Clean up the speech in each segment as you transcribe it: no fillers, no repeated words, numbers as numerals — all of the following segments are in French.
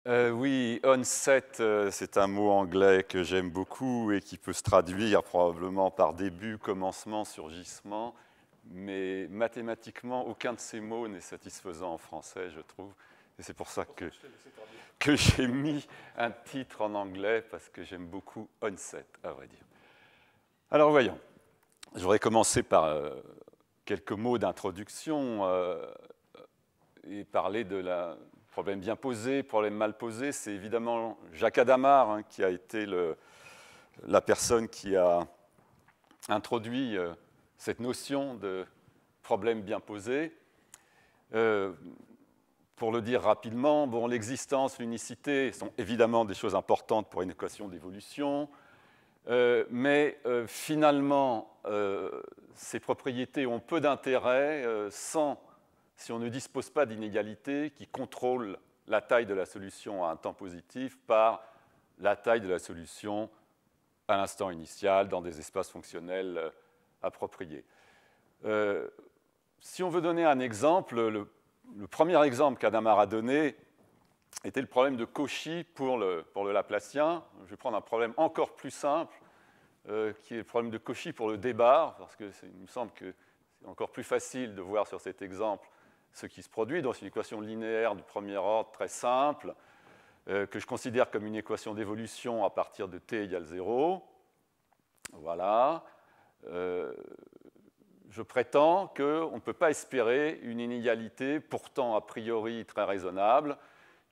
Oui, onset, c'est un mot anglais que j'aime beaucoup et qui peut se traduire probablement par début, commencement, surgissement, mais mathématiquement, aucun de ces mots n'est satisfaisant en français, je trouve. Et c'est pour ça que j'ai mis un titre en anglais, parce que j'aime beaucoup onset, à vrai dire. Alors voyons, je voudrais commencer par quelques mots d'introduction et parler de la problème bien posé, problème mal posé. C'est évidemment Jacques Hadamard qui a été la personne qui a introduit cette notion de problème bien posé. Pour le dire rapidement, bon, l'existence, l'unicité sont évidemment des choses importantes pour une équation d'évolution, mais finalement, ces propriétés ont peu d'intérêt si on ne dispose pas d'inégalités qui contrôlent la taille de la solution à un temps positif par la taille de la solution à l'instant initial dans des espaces fonctionnels appropriés. Si on veut donner un exemple, le premier exemple qu'Hadamard a donné était le problème de Cauchy pour le Laplacien. Je vais prendre un problème encore plus simple, qui est le problème de Cauchy pour le débar, parce qu'il me semble que c'est encore plus facile de voir sur cet exemple ce qui se produit. Donc, c'est une équation linéaire du premier ordre très simple, que je considère comme une équation d'évolution à partir de t égale 0. Voilà. Je prétends qu'on ne peut pas espérer une inégalité, pourtant a priori très raisonnable,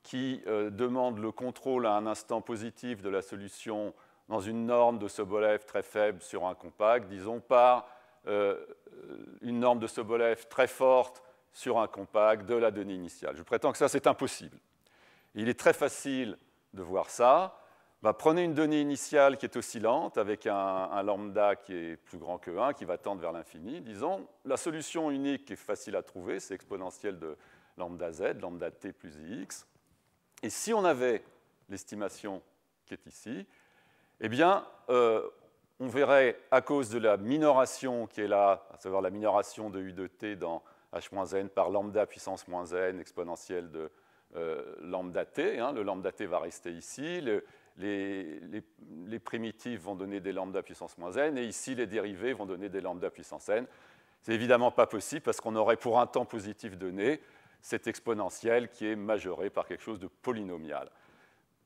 qui demande le contrôle à un instant positif de la solution dans une norme de Sobolev très faible sur un compact, disons par une norme de Sobolev très forte sur un compact de la donnée initiale. Je prétends que ça, c'est impossible. Il est très facile de voir ça. Prenez une donnée initiale qui est oscillante avec un lambda qui est plus grand que 1, qui va tendre vers l'infini. Disons, la solution unique qui est facile à trouver, c'est exponentielle de lambda z, lambda t plus ix. Et si on avait l'estimation qui est ici, eh bien, on verrait, à cause de la minoration qui est là, à savoir la minoration de u de t dans h-n par lambda puissance moins n exponentielle de lambda t, le lambda t va rester ici, les primitives vont donner des lambda puissance moins n, et ici, les dérivés vont donner des lambda puissance n. C'est évidemment pas possible, parce qu'on aurait pour un temps positif donné cette exponentielle qui est majorée par quelque chose de polynomial.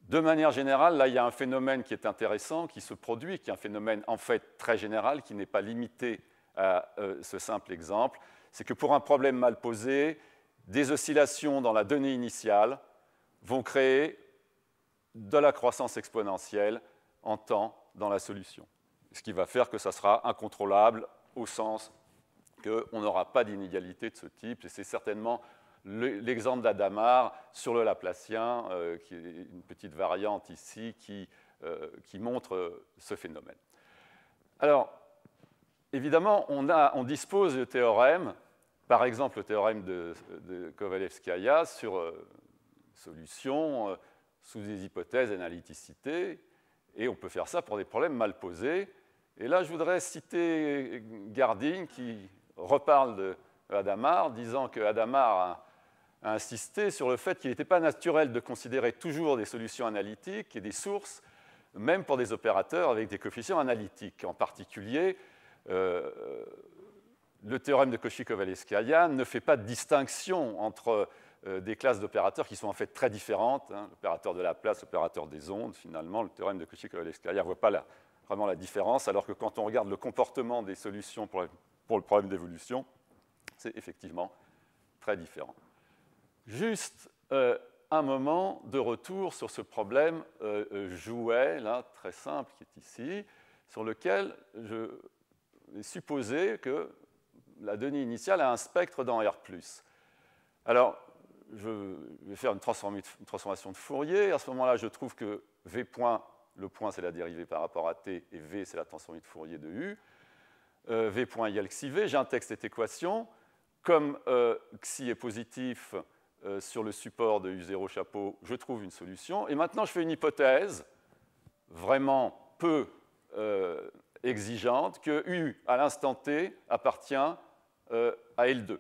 De manière générale, là, il y a un phénomène qui est intéressant, qui se produit, qui est un phénomène en fait très général, qui n'est pas limité à ce simple exemple. C'est que pour un problème mal posé, des oscillations dans la donnée initiale vont créer de la croissance exponentielle en temps dans la solution. Ce qui va faire que ça sera incontrôlable au sens qu'on n'aura pas d'inégalité de ce type. Et c'est certainement l'exemple d'Hadamard sur le Laplacien, qui est une petite variante ici, qui montre ce phénomène. Alors, évidemment, on dispose de théorèmes, par exemple le théorème de Kovalevskaya sur solution sous des hypothèses d'analyticité, et on peut faire ça pour des problèmes mal posés. Et là, je voudrais citer Garding, qui reparle de Hadamard, disant que Hadamard a insisté sur le fait qu'il n'était pas naturel de considérer toujours des solutions analytiques et des sources, même pour des opérateurs avec des coefficients analytiques. En particulier, le théorème de Cauchy-Kovalevskaya ne fait pas de distinction entre des classes d'opérateurs qui sont en fait très différentes, l'opérateur de Laplace, l'opérateur des ondes. Finalement, le théorème de Cauchy-Kovalevskaya ne voit pas vraiment la différence, alors que quand on regarde le comportement des solutions pour le problème d'évolution, c'est effectivement très différent. Juste un moment de retour sur ce problème Jouet, là, très simple, qui est ici, sur lequel je vais supposer que la donnée initiale a un spectre dans R+. Alors, je vais faire une transformation de Fourier. À ce moment-là, je trouve que V point, le point, c'est la dérivée par rapport à t, et V, c'est la transformée de Fourier de U. V point égale xi V. J'intègre cette équation. Comme xi est positif sur le support de U0 chapeau, je trouve une solution. Et maintenant, je fais une hypothèse vraiment peu exigeante que U, à l'instant t, appartient à L2.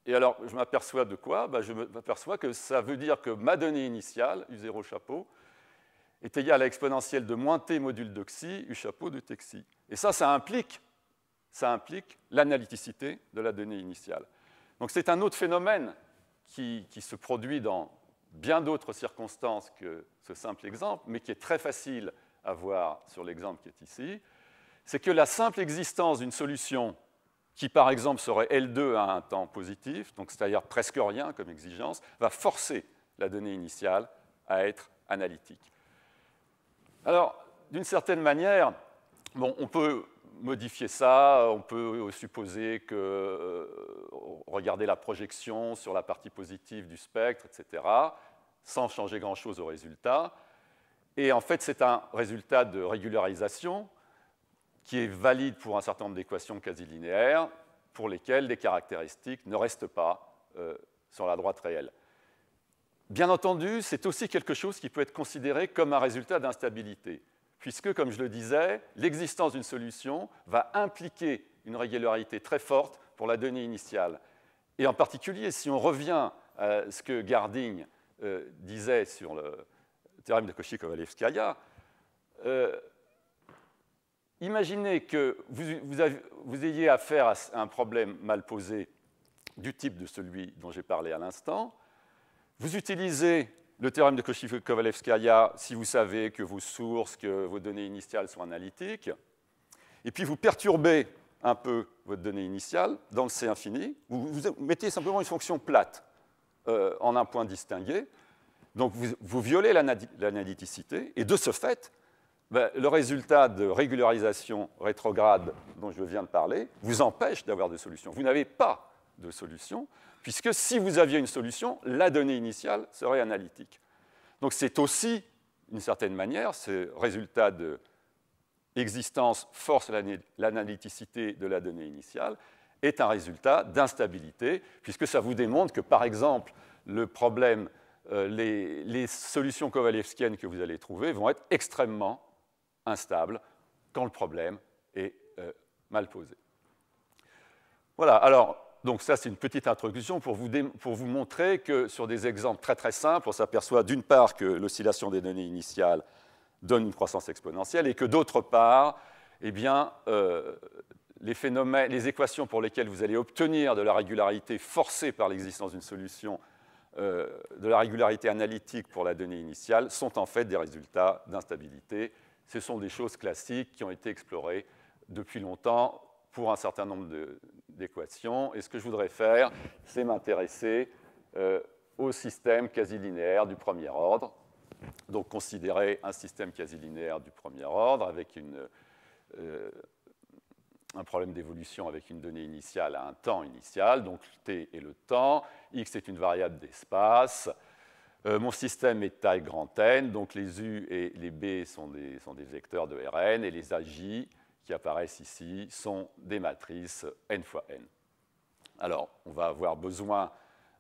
Et alors, je m'aperçois de quoi? Je m'aperçois que ça veut dire que ma donnée initiale, U0 chapeau, est égale à l'exponentielle de moins t module de xi, U chapeau de t xi. Et ça implique l'analyticité de la donnée initiale. Donc c'est un autre phénomène qui se produit dans bien d'autres circonstances que ce simple exemple, mais qui est très facile à voir sur l'exemple qui est ici, c'est que la simple existence d'une solution qui, par exemple, serait L2 à un temps positif, donc c'est-à-dire presque rien comme exigence, va forcer la donnée initiale à être analytique. Alors, d'une certaine manière, on peut modifier ça, on peut supposer que regarder la projection sur la partie positive du spectre, etc., sans changer grand-chose au résultat. Et en fait, c'est un résultat de régularisation qui est valide pour un certain nombre d'équations quasi-linéaires pour lesquelles les caractéristiques ne restent pas sur la droite réelle. Bien entendu, c'est aussi quelque chose qui peut être considéré comme un résultat d'instabilité, puisque, comme je le disais, l'existence d'une solution va impliquer une régularité très forte pour la donnée initiale. Et en particulier, si on revient à ce que Garding disait sur le théorème de Cauchy-Kovalevskaya, imaginez que vous ayez affaire à un problème mal posé du type de celui dont j'ai parlé à l'instant. Vous utilisez le théorème de Cauchy-Kovalevskaya si vous savez que vos sources, que vos données initiales sont analytiques. Et puis vous perturbez un peu votre donnée initiale dans le C infini. Vous mettez simplement une fonction plate en un point distingué. Donc vous violez l'analyticité. Et de ce fait, le résultat de régularisation rétrograde dont je viens de parler vous empêche d'avoir de solution. Vous n'avez pas de solution, puisque si vous aviez une solution, la donnée initiale serait analytique. Donc c'est aussi, d'une certaine manière, ce résultat de existence force l'analyticité de la donnée initiale est un résultat d'instabilité, puisque ça vous démontre que, par exemple, le problème, les solutions kovalevskiennes que vous allez trouver vont être extrêmement instables quand le problème est mal posé. Voilà, alors, donc ça c'est une petite introduction pour vous montrer que sur des exemples très très simples, on s'aperçoit d'une part que l'oscillation des données initiales donne une croissance exponentielle et que d'autre part, eh bien, les équations pour lesquelles vous allez obtenir de la régularité forcée par l'existence d'une solution, de la régularité analytique pour la donnée initiale, sont en fait des résultats d'instabilité. Ce sont des choses classiques qui ont été explorées depuis longtemps pour un certain nombre d'équations. Et ce que je voudrais faire, c'est m'intéresser au système quasi-linéaire du premier ordre. Donc considérer un système quasi-linéaire du premier ordre avec un problème d'évolution avec une donnée initiale à un temps initial. Donc t est le temps, x est une variable d'espace. Mon système est de taille grand N, donc les U et les B sont des vecteurs de Rn, et les AJ qui apparaissent ici sont des matrices n fois n. Alors, on va avoir besoin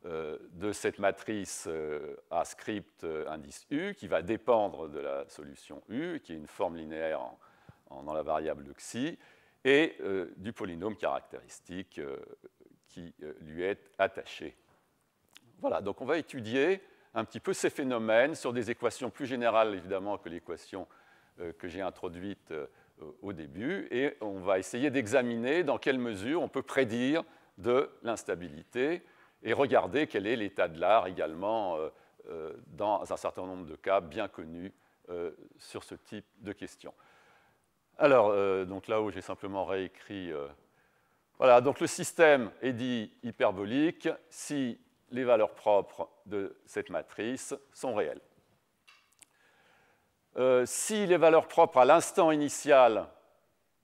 de cette matrice à script indice U qui va dépendre de la solution U, qui est une forme linéaire dans la variable de xi, et du polynôme caractéristique qui lui est attaché. Voilà, donc on va étudier un petit peu ces phénomènes sur des équations plus générales, évidemment, que l'équation que j'ai introduite au début, et on va essayer d'examiner dans quelle mesure on peut prédire de l'instabilité et regarder quel est l'état de l'art également dans un certain nombre de cas bien connus sur ce type de questions. Alors, donc là-haut, j'ai simplement réécrit. Voilà, donc le système est dit hyperbolique si les valeurs propres de cette matrice sont réelles. Si les valeurs propres à l'instant initial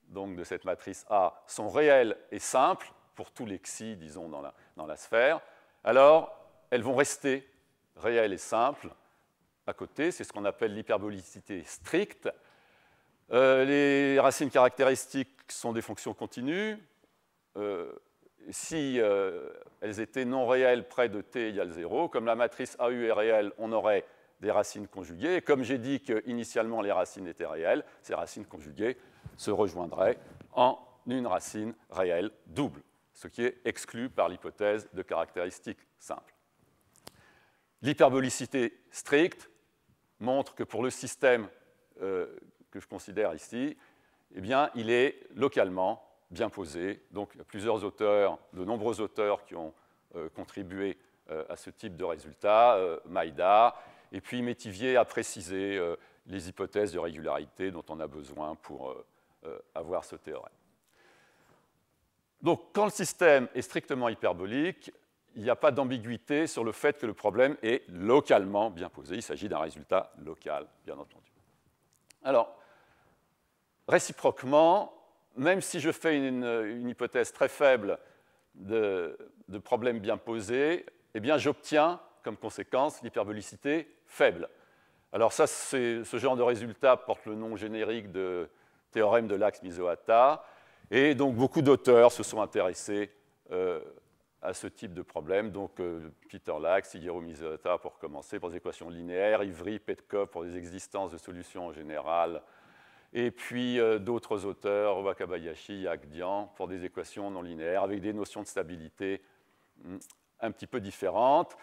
donc de cette matrice A sont réelles et simples, pour tous les xi, disons, dans la sphère, alors elles vont rester réelles et simples à côté. C'est ce qu'on appelle l'hyperbolicité stricte. Les racines caractéristiques sont des fonctions continues. Si elles étaient non réelles près de t égale 0, comme la matrice AU est réelle, on aurait des racines conjuguées. Et comme j'ai dit qu'initialement les racines étaient réelles, ces racines conjuguées se rejoindraient en une racine réelle double. ce qui est exclu par l'hypothèse de caractéristiques simples. L'hyperbolicité stricte montre que pour le système que je considère ici, eh bien, il est localement bien posé. Donc, il y a plusieurs auteurs, de nombreux auteurs qui ont contribué à ce type de résultat, Maïda, et puis Métivier a précisé les hypothèses de régularité dont on a besoin pour avoir ce théorème. Donc, quand le système est strictement hyperbolique, il n'y a pas d'ambiguïté sur le fait que le problème est localement bien posé. Il s'agit d'un résultat local, bien entendu. Alors, réciproquement, même si je fais une hypothèse très faible de problème bien posé, eh bien, j'obtiens comme conséquence l'hyperbolicité faible. Alors ça, ce genre de résultat porte le nom générique de théorème de Lax-Misohata, et donc beaucoup d'auteurs se sont intéressés à ce type de problème. Donc Peter Lax, Shigeru Misohata pour commencer, pour des équations linéaires, Ivry, Petkov pour des existences de solutions en général, et puis d'autres auteurs, Wakabayashi, Agdian, pour des équations non linéaires avec des notions de stabilité un petit peu différentes.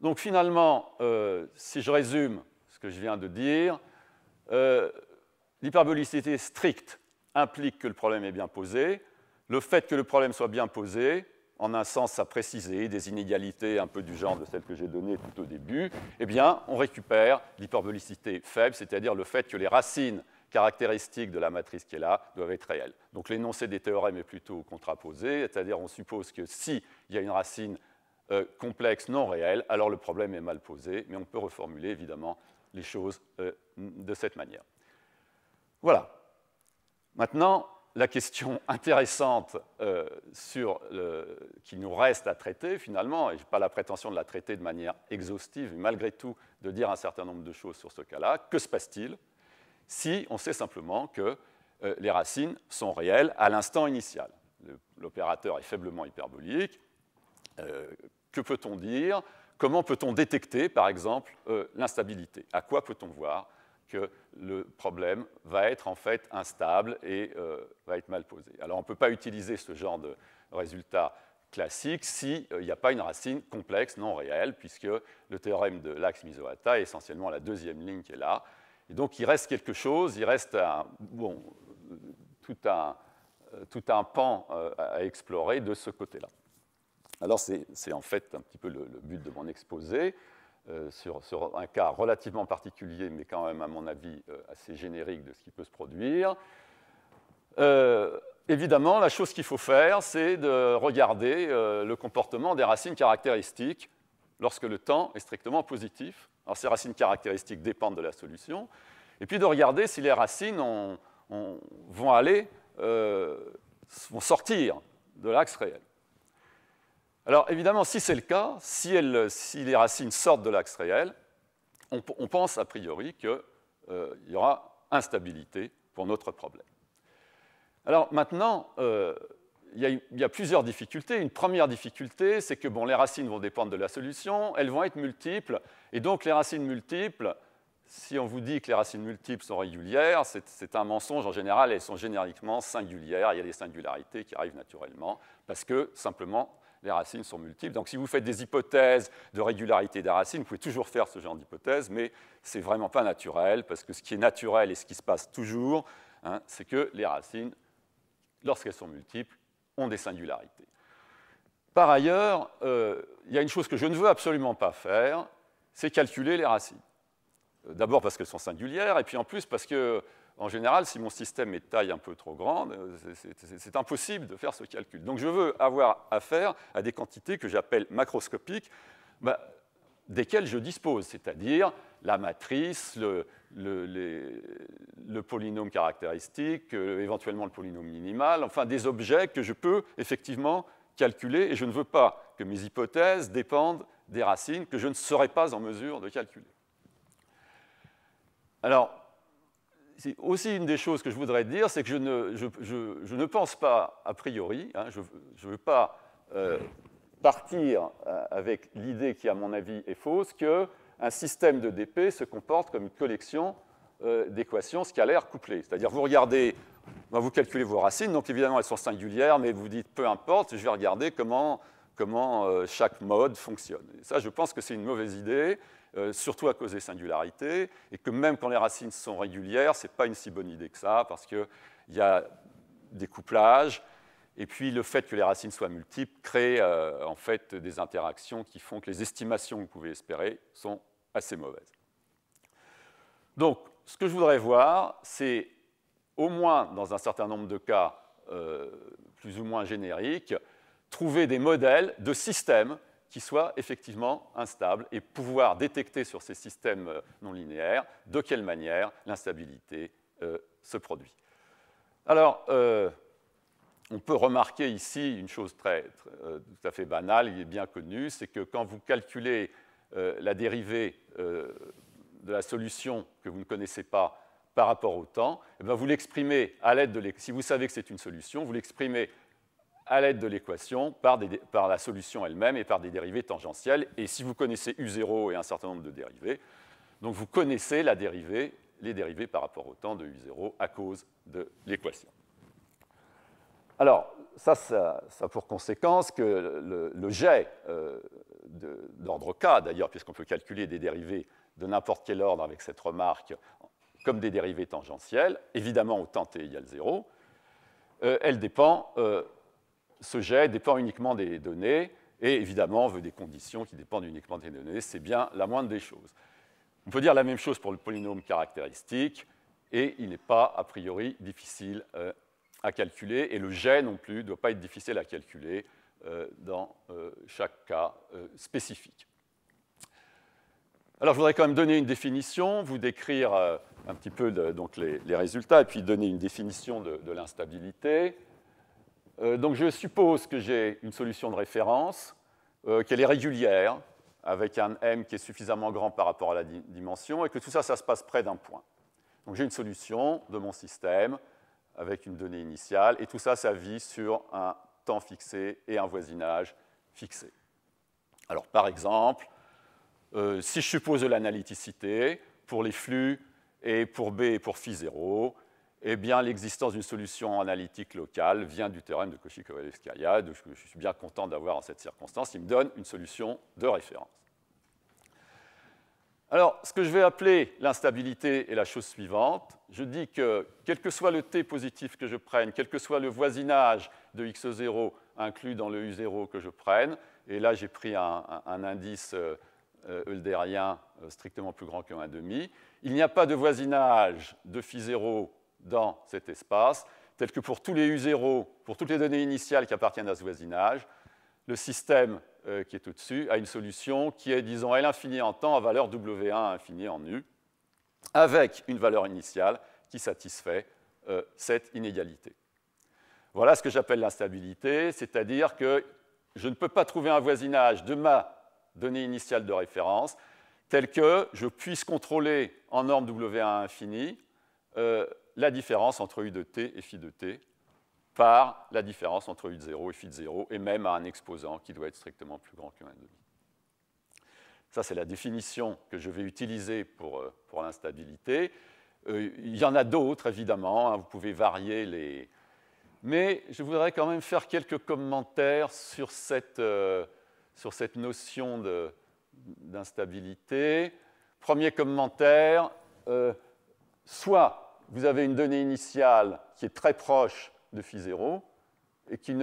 Donc finalement, si je résume ce que je viens de dire, l'hyperbolicité stricte implique que le problème est bien posé. Le fait que le problème soit bien posé, en un sens à préciser des inégalités un peu du genre de celles que j'ai données tout au début, eh bien, on récupère l'hyperbolicité faible, c'est-à-dire le fait que les racines caractéristiques de la matrice qui est là doivent être réelles. Donc l'énoncé des théorèmes est plutôt contraposé, c'est-à-dire on suppose que s'il y a une racine complexe non réelle, alors le problème est mal posé, mais on peut reformuler évidemment les choses de cette manière. Voilà. Maintenant, la question intéressante qui nous reste à traiter finalement, et je n'ai pas la prétention de la traiter de manière exhaustive, mais malgré tout de dire un certain nombre de choses sur ce cas-là, que se passe-t-il si on sait simplement que les racines sont réelles à l'instant initial? L'opérateur est faiblement hyperbolique. Que peut-on dire? Comment peut-on détecter, par exemple, l'instabilité? À quoi peut-on voir que le problème va être en fait instable et va être mal posé? Alors, on ne peut pas utiliser ce genre de résultat classique s'il n'y a pas une racine complexe non réelle, puisque le théorème de Lax-Misohata est essentiellement la deuxième ligne qui est là. Et donc, il reste quelque chose, il reste tout un pan à explorer de ce côté-là. Alors, c'est en fait un petit peu le but de mon exposé, sur un cas relativement particulier, mais quand même, à mon avis, assez générique de ce qui peut se produire. Évidemment, la chose qu'il faut faire, c'est de regarder le comportement des racines caractéristiques lorsque le temps est strictement positif. Alors, ces racines caractéristiques dépendent de la solution. Et puis de regarder si les racines vont sortir de l'axe réel. Alors, évidemment, si c'est le cas, si les racines sortent de l'axe réel, on pense a priori qu'il y aura instabilité pour notre problème. Alors maintenant, il y a plusieurs difficultés. Une première difficulté, c'est que les racines vont dépendre de la solution, elles vont être multiples, et donc les racines multiples, si on vous dit que les racines multiples sont régulières, c'est un mensonge. En général, elles sont génériquement singulières. Il y a des singularités qui arrivent naturellement, parce que simplement, les racines sont multiples. Donc si vous faites des hypothèses de régularité des racines, vous pouvez toujours faire ce genre d'hypothèse, mais ce n'est vraiment pas naturel, parce que ce qui est naturel et ce qui se passe toujours, c'est que les racines, lorsqu'elles sont multiples, ont des singularités. Par ailleurs, il y a une chose que je ne veux absolument pas faire, c'est calculer les racines. D'abord parce qu'elles sont singulières, et puis en plus parce que, en général, si mon système est de taille un peu trop grande, c'est impossible de faire ce calcul. Donc je veux avoir affaire à des quantités que j'appelle macroscopiques, desquelles je dispose, c'est-à-dire la matrice, le polynôme caractéristique, éventuellement le polynôme minimal, enfin des objets que je peux effectivement calculer, et je ne veux pas que mes hypothèses dépendent des racines que je ne serai pas en mesure de calculer. Alors, c'est aussi une des choses que je voudrais dire, c'est que je ne pense pas a priori, je ne veux pas partir avec l'idée qui, à mon avis, est fausse, qu'un système de dp se comporte comme une collection d'équations scalaires couplées. C'est-à-dire, vous regardez, ben, vous calculez vos racines. Donc évidemment, elles sont singulières, mais vous dites, peu importe, je vais regarder comment chaque mode fonctionne. Et ça, je pense que c'est une mauvaise idée, surtout à cause des singularités, et que même quand les racines sont régulières, ce n'est pas une si bonne idée que ça, parce qu'il y a des couplages, et puis le fait que les racines soient multiples crée en fait des interactions qui font que les estimations que vous pouvez espérer sont assez mauvaises. Donc, ce que je voudrais voir, c'est au moins dans un certain nombre de cas plus ou moins génériques, trouver des modèles de systèmes qui soient effectivement instables et pouvoir détecter sur ces systèmes non linéaires de quelle manière l'instabilité se produit. Alors, on peut remarquer ici une chose tout à fait banale, il est bien connu, c'est que quand vous calculez la dérivée de la solution que vous ne connaissez pas par rapport au temps, eh bien vous l'exprimez à l'aide de si vous savez que c'est une solution, vous l'exprimez à l'aide de l'équation par la solution elle-même et par des dérivées tangentielles. Et si vous connaissez U0 et un certain nombre de dérivées, donc vous connaissez les dérivées par rapport au temps de U0 à cause de l'équation. Alors, ça a pour conséquence que le jet d'ordre K, d'ailleurs, puisqu'on peut calculer des dérivées de n'importe quel ordre avec cette remarque, comme des dérivées tangentielles, évidemment au temps t égale 0, ce jet dépend uniquement des données, et évidemment, on veut des conditions qui dépendent uniquement des données, c'est bien la moindre des choses. On peut dire la même chose pour le polynôme caractéristique, et il n'est pas, a priori, difficile à calculer, et le jet non plus ne doit pas être difficile à calculer dans chaque cas spécifique. Alors, je voudrais quand même donner une définition, vous décrire un petit peu donc les résultats, et puis donner une définition de l'instabilité. Donc, je suppose que j'ai une solution de référence, qu'elle est régulière, avec un m qui est suffisamment grand par rapport à la dimension, et que tout ça, ça se passe près d'un point. Donc, j'ai une solution de mon système, avec une donnée initiale, et tout ça, ça vit sur un temps fixé et un voisinage fixé. Alors, par exemple, si je suppose de l'analyticité pour les flux et pour B et pour φ0, eh bien, l'existence d'une solution analytique locale vient du théorème de Cauchy-Kovalevskaya. Je suis bien content d'avoir en cette circonstance. Il me donne une solution de référence. Alors, ce que je vais appeler l'instabilité est la chose suivante. Je dis que, quel que soit le t positif que je prenne, quel que soit le voisinage de x0 inclus dans le u0 que je prenne, et là j'ai pris un indice eulderien strictement plus grand que 1,5, il n'y a pas de voisinage de φ0 dans cet espace, tel que pour tous les U0, pour toutes les données initiales qui appartiennent à ce voisinage, le système qui est au-dessus a une solution qui est, disons, L infini en temps à valeur W1 infini en U, avec une valeur initiale qui satisfait cette inégalité. Voilà ce que j'appelle l'instabilité, c'est-à-dire que je ne peux pas trouver un voisinage de ma donnée initiale de référence tel que je puisse contrôler en norme W1 infini la différence entre U de t et phi de t par la différence entre U de 0 et phi de 0, et même à un exposant qui doit être strictement plus grand que 1,5. Ça, c'est la définition que je vais utiliser pour l'instabilité. Il y en a d'autres, évidemment, hein, vous pouvez varier les... Mais je voudrais quand même faire quelques commentaires sur cette notion d'instabilité. Premier commentaire, soit vous avez une donnée initiale qui est très proche de φ0 et qui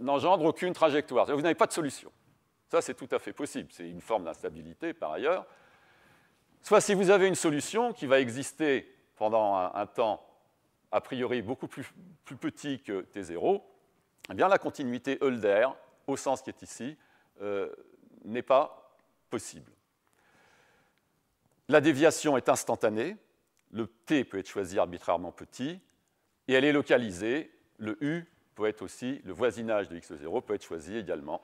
n'engendre aucune trajectoire. Vous n'avez pas de solution. Ça, c'est tout à fait possible. C'est une forme d'instabilité, par ailleurs. Soit si vous avez une solution qui va exister pendant un temps a priori beaucoup plus petit que t0, eh bien, la continuité Hölder, au sens qui est ici, n'est pas possible. La déviation est instantanée. Le t peut être choisi arbitrairement petit, et elle est localisée. Le u peut être aussi, le voisinage de x0 peut être choisi également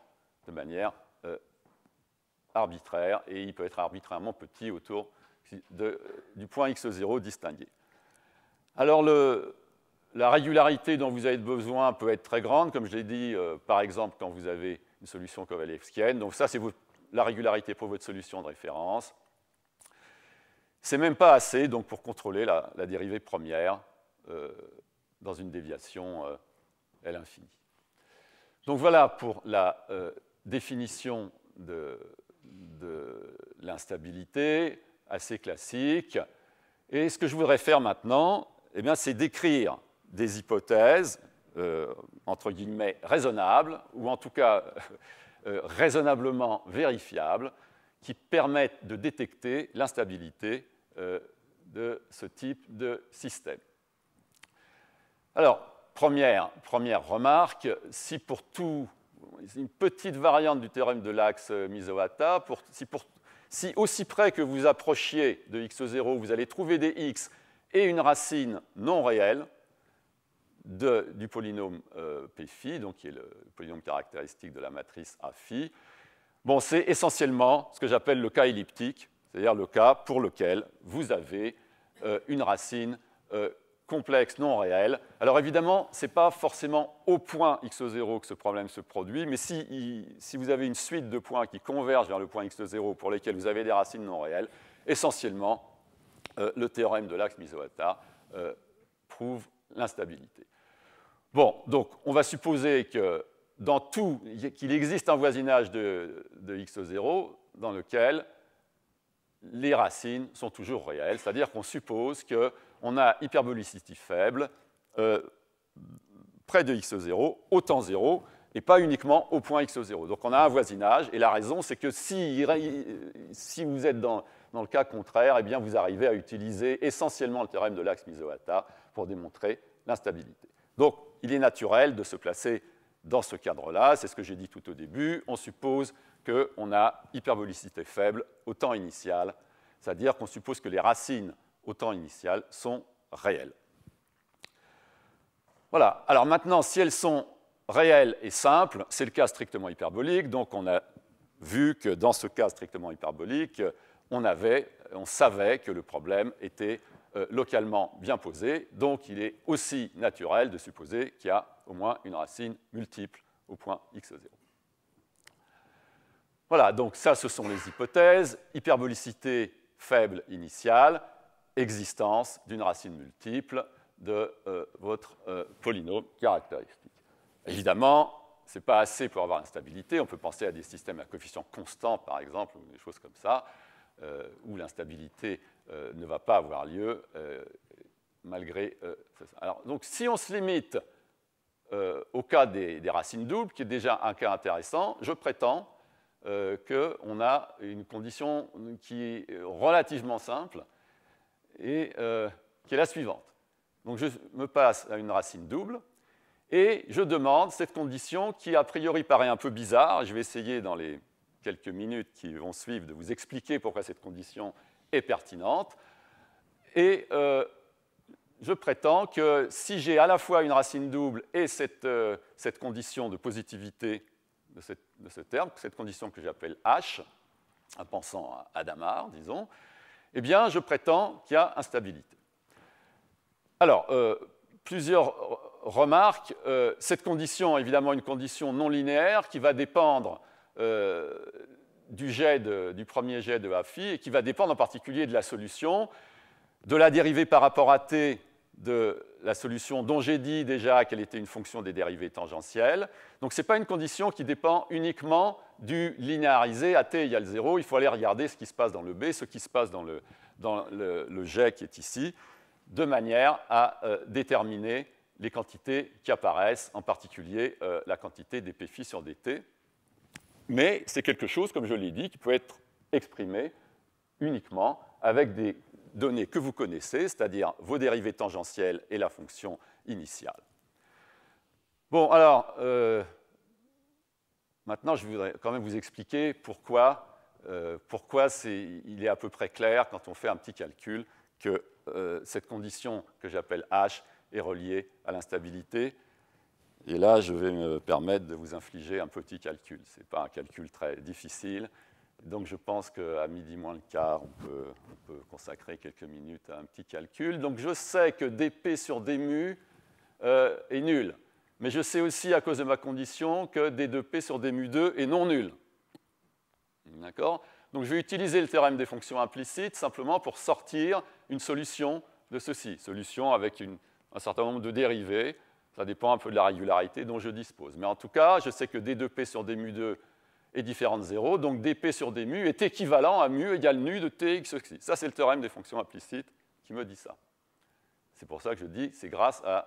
de manière arbitraire, et il peut être arbitrairement petit autour du point x0 distingué. Alors, la régularité dont vous avez besoin peut être très grande, comme je l'ai dit, par exemple, quand vous avez une solution kovalevskienne. Donc ça, c'est la régularité pour votre solution de référence. Ce n'est même pas assez donc, pour contrôler la dérivée première dans une déviation L infinie. Donc voilà pour la définition de l'instabilité, assez classique. Et ce que je voudrais faire maintenant, eh bien, c'est décrire des hypothèses, entre guillemets, raisonnables, ou en tout cas raisonnablement vérifiables, qui permettent de détecter l'instabilité de ce type de système. Alors, première remarque, si pour tout, une petite variante du théorème de l'axe Misohata, si aussi près que vous approchiez de x0, vous allez trouver des x et une racine non réelle du polynôme p-phi, donc qui est le polynôme caractéristique de la matrice A-phi, bon, c'est essentiellement ce que j'appelle le cas elliptique, c'est-à-dire le cas pour lequel vous avez une racine complexe non réelle. Alors évidemment, ce n'est pas forcément au point x0 que ce problème se produit, mais si vous avez une suite de points qui convergent vers le point x0 pour lesquels vous avez des racines non réelles, essentiellement, le théorème de l'axe Misohata prouve l'instabilité. Bon, donc on va supposer que qu'il existe un voisinage de x0 dans lequel les racines sont toujours réelles, c'est-à-dire qu'on suppose qu'on a hyperbolicité faible près de x0, au temps 0, et pas uniquement au point x0. Donc on a un voisinage, et la raison, c'est que si vous êtes dans le cas contraire, eh bien, vous arrivez à utiliser essentiellement le théorème de l'axe Misohata pour démontrer l'instabilité. Donc il est naturel de se placer dans ce cadre-là, c'est ce que j'ai dit tout au début, on suppose qu'on a hyperbolicité faible au temps initial, c'est-à-dire qu'on suppose que les racines au temps initial sont réelles. Voilà, alors maintenant, si elles sont réelles et simples, c'est le cas strictement hyperbolique, donc on a vu que dans ce cas strictement hyperbolique, on savait que le problème était localement bien posé, donc il est aussi naturel de supposer qu'il y a au moins une racine multiple au point x0. Voilà, donc ça, ce sont les hypothèses. Hyperbolicité faible initiale, existence d'une racine multiple de votre polynôme caractéristique. Évidemment, ce n'est pas assez pour avoir l'instabilité. On peut penser à des systèmes à coefficient constant, par exemple, ou des choses comme ça, où l'instabilité ne va pas avoir lieu malgré ça. Alors, donc, si on se limite au cas des racines doubles, qui est déjà un cas intéressant, je prétends qu'on a une condition qui est relativement simple et qui est la suivante. Donc, je me passe à une racine double et je demande cette condition qui, a priori, paraît un peu bizarre. Je vais essayer, dans les quelques minutes qui vont suivre, de vous expliquer pourquoi cette condition est pertinente. Et je prétends que si j'ai à la fois une racine double et cette condition de positivité de ce terme, cette condition que j'appelle H, en pensant à Hadamard, disons, eh bien, je prétends qu'il y a instabilité. Alors, plusieurs remarques. Cette condition est évidemment une condition non linéaire qui va dépendre du premier jet de A-phi et qui va dépendre en particulier de la solution, de la dérivée par rapport à t de la solution dont j'ai dit déjà qu'elle était une fonction des dérivées tangentielles. Donc, ce n'est pas une condition qui dépend uniquement du linéarisé à t égale 0. Il faut aller regarder ce qui se passe dans le B, ce qui se passe dans le jet qui est ici, de manière à déterminer les quantités qui apparaissent, en particulier la quantité des p-phi sur dt. Mais c'est quelque chose, comme je l'ai dit, qui peut être exprimé uniquement avec des données que vous connaissez, c'est-à-dire vos dérivées tangentielles et la fonction initiale. Bon, alors, maintenant, je voudrais quand même vous expliquer pourquoi il est à peu près clair, quand on fait un petit calcul, que cette condition que j'appelle H est reliée à l'instabilité. Et là, je vais me permettre de vous infliger un petit calcul. Ce n'est pas un calcul très difficile. Donc, je pense qu'à midi moins le quart, on peut consacrer quelques minutes à un petit calcul. Donc, je sais que dp sur dmu est nul. Mais je sais aussi, à cause de ma condition, que d2p sur dmu2 est non nul. D'accord ? Donc, je vais utiliser le théorème des fonctions implicites simplement pour sortir une solution de ceci. Solution avec une un certain nombre de dérivées. Ça dépend un peu de la régularité dont je dispose. Mais en tout cas, je sais que d2p sur d mu2 est différent de 0, donc dp sur d mu est équivalent à mu égale nu de tx oxy. Ça, c'est le théorème des fonctions implicites qui me dit ça. C'est pour ça que je dis que c'est grâce à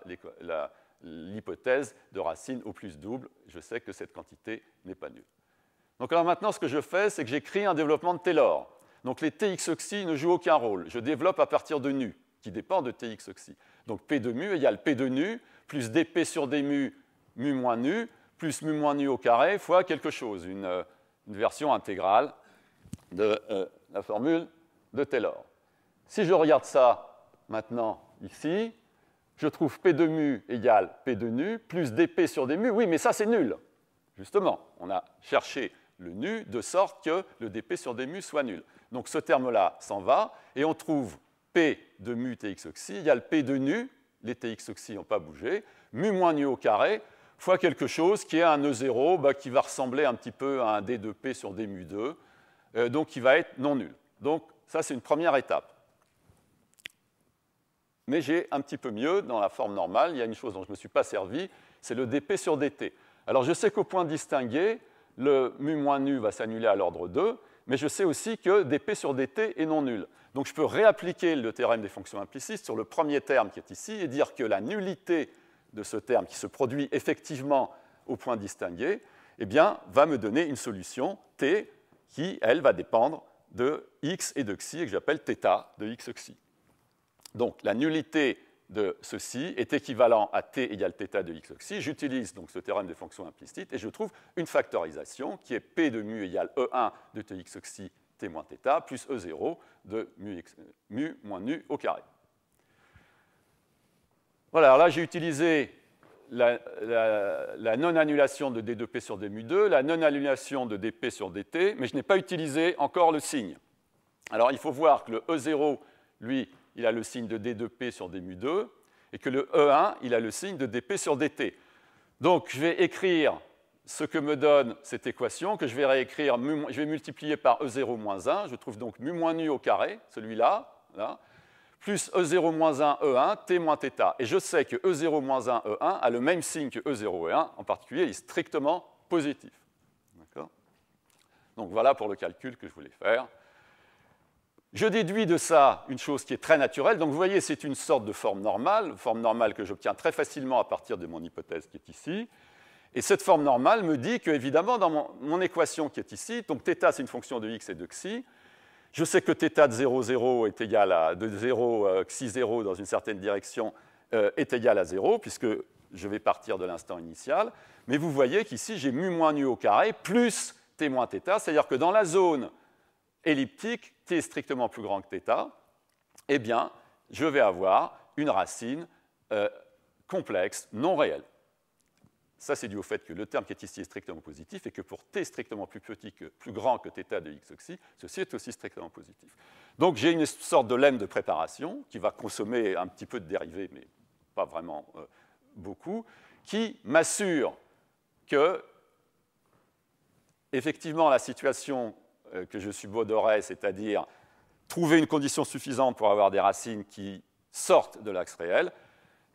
l'hypothèse de racine au plus double, je sais que cette quantité n'est pas nulle. Donc alors maintenant, ce que je fais, c'est que j'écris un développement de Taylor. Donc les tx oxy ne jouent aucun rôle. Je développe à partir de nu, qui dépend de tx oxy. Donc p de mu égale p de nu plus dp sur d mu, mu moins nu, plus mu moins nu au carré, fois quelque chose, une version intégrale de la formule de Taylor. Si je regarde ça maintenant ici, je trouve p de mu égale p de nu plus dp sur d mu. Oui, mais ça, c'est nul. Justement, on a cherché le nu de sorte que le dp sur d mu soit nul. Donc ce terme-là s'en va, et on trouve p de mu tx oxy égale p de nu, les tx oxy n'ont pas bougé, mu moins nu au carré, fois quelque chose qui est un E0 qui va ressembler un petit peu à un d de p sur d mu 2, donc qui va être non nul. Donc ça, c'est une première étape. Mais j'ai un petit peu mieux dans la forme normale. Il y a une chose dont je ne me suis pas servi, c'est le dp sur dt. Alors je sais qu'au point distingué, le mu moins nu va s'annuler à l'ordre 2, mais je sais aussi que dp sur dt est non nul. Donc je peux réappliquer le théorème des fonctions implicites sur le premier terme qui est ici et dire que la nullité de ce terme qui se produit effectivement au point distingué, eh bien, va me donner une solution t qui, elle, va dépendre de x et de xi et que j'appelle θ de x xi. Donc la nullité de ceci est équivalent à t égale θ de x xi. J'utilise donc ce théorème des fonctions implicites et je trouve une factorisation qui est p de mu égale E1 de tx xi t moins θ plus E0 de mu moins nu au carré. Voilà, alors là j'ai utilisé la non-annulation de d2p sur d mu 2, la non-annulation de dp sur dt, mais je n'ai pas utilisé encore le signe. Alors il faut voir que le E0, lui, il a le signe de d2p sur d mu 2, et que le E1, il a le signe de dp sur dt. Donc je vais écrire ce que me donne cette équation, que je vais réécrire, je vais multiplier par E0 moins 1, je trouve donc mu moins nu au carré, celui-là, là, plus E0 moins 1 E1, t moins θ. Et je sais que E0 moins 1 E1 a le même signe que E0 E1, en particulier, il est strictement positif. Donc voilà pour le calcul que je voulais faire. Je déduis de ça une chose qui est très naturelle. Donc vous voyez, c'est une sorte de forme normale que j'obtiens très facilement à partir de mon hypothèse qui est ici. Et cette forme normale me dit que, évidemment, dans mon équation qui est ici, donc θ, c'est une fonction de x et de xi, je sais que θ de 0, 0 est égal à de 0, xi 0 dans une certaine direction est égal à 0, puisque je vais partir de l'instant initial. Mais vous voyez qu'ici, j'ai mu moins nu au carré plus t moins θ, c'est-à-dire que dans la zone elliptique, t est strictement plus grand que θ, eh bien, je vais avoir une racine complexe, non réelle. Ça, c'est dû au fait que le terme qui est ici est strictement positif et que pour t strictement plus grand que θ de x oxy, ceci est aussi strictement positif. Donc j'ai une sorte de lemme de préparation qui va consommer un petit peu de dérivés, mais pas vraiment beaucoup, qui m'assure que, effectivement, la situation que je subodorais, c'est-à-dire trouver une condition suffisante pour avoir des racines qui sortent de l'axe réel,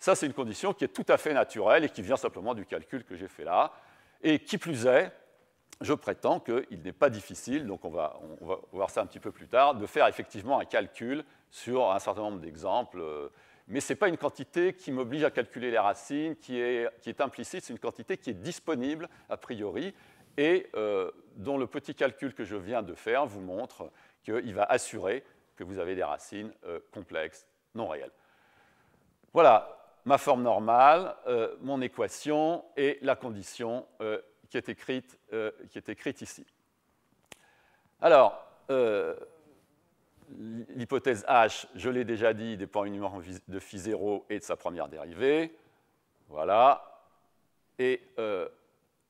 ça, c'est une condition qui est tout à fait naturelle et qui vient simplement du calcul que j'ai fait là. Et qui plus est, je prétends qu'il n'est pas difficile, donc on va voir ça un petit peu plus tard, de faire effectivement un calcul sur un certain nombre d'exemples. Mais ce n'est pas une quantité qui m'oblige à calculer les racines, qui est implicite, c'est une quantité qui est disponible a priori et dont le petit calcul que je viens de faire vous montre qu'il va assurer que vous avez des racines complexes, non réelles. Voilà ma forme normale, mon équation et la condition qui est écrite ici. Alors, l'hypothèse H, je l'ai déjà dit, dépend uniquement de phi 0 et de sa première dérivée. Voilà. Et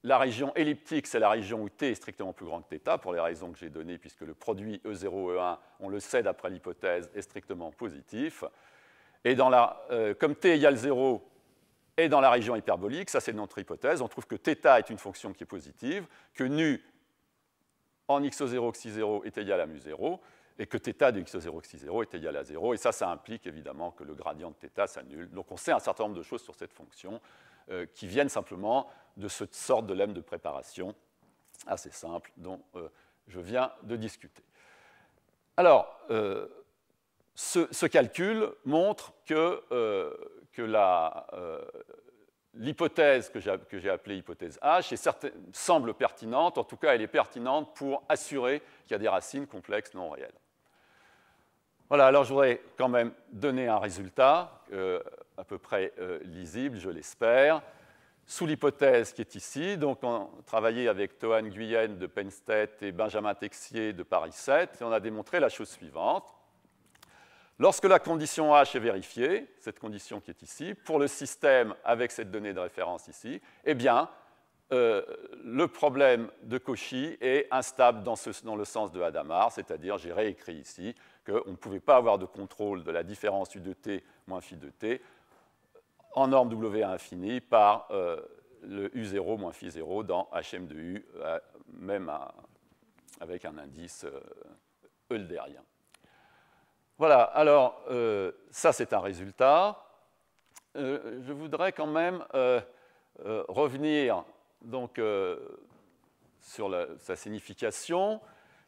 la région elliptique, c'est la région où t est strictement plus grand que θ, pour les raisons que j'ai données, puisque le produit E0, E1, on le sait d'après l'hypothèse, est strictement positif. Et comme t égale 0 est dans la région hyperbolique, ça c'est notre hypothèse, on trouve que θ est une fonction qui est positive, que nu en xo0, xi0 est égal à mu0, et que θ de x0, x0 est égal à 0. Et ça implique évidemment que le gradient de θ s'annule. Donc on sait un certain nombre de choses sur cette fonction qui viennent simplement de cette sorte de lemme de préparation assez simple dont je viens de discuter. Alors, ce calcul montre que l'hypothèse que j'ai appelée hypothèse H semble pertinente, en tout cas elle est pertinente pour assurer qu'il y a des racines complexes non réelles. Voilà, alors je voudrais quand même donner un résultat à peu près lisible, je l'espère, sous l'hypothèse qui est ici. Donc on a travaillé avec Toan Nguyen de Penn State et Benjamin Texier de Paris 7, et on a démontré la chose suivante. Lorsque la condition H est vérifiée, cette condition qui est ici, pour le système avec cette donnée de référence ici, eh bien, le problème de Cauchy est instable dans le sens de Hadamard, c'est-à-dire, j'ai réécrit ici, qu'on ne pouvait pas avoir de contrôle de la différence U de t moins phi de t en norme W à infini par le U0 moins phi 0 dans HM de U, même avec un indice eulérien. Voilà, alors ça c'est un résultat. Je voudrais quand même revenir donc, sur sa signification.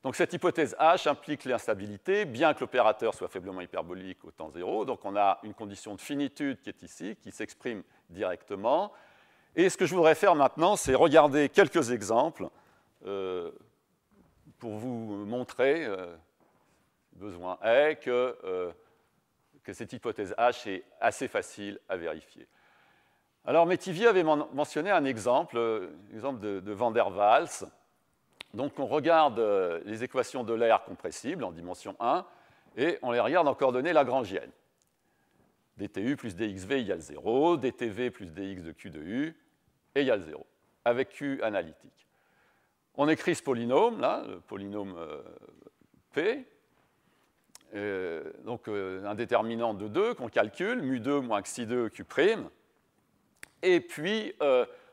Donc cette hypothèse H implique l'instabilité, bien que l'opérateur soit faiblement hyperbolique au temps 0. Donc on a une condition de finitude qui est ici, qui s'exprime directement. Et ce que je voudrais faire maintenant, c'est regarder quelques exemples pour vous montrer, besoin est, que cette hypothèse H est assez facile à vérifier. Alors Métivier avait mentionné un exemple, de Van der Waals. Donc on regarde les équations de l'air compressible en dimension 1 et on les regarde en coordonnées lagrangiennes. dTu plus dxv égale 0, dtv plus dx de q de u égale 0, avec q analytique. On écrit ce polynôme, là, le polynôme P, donc un déterminant de 2 qu'on calcule, mu2 moins xi2 q', et puis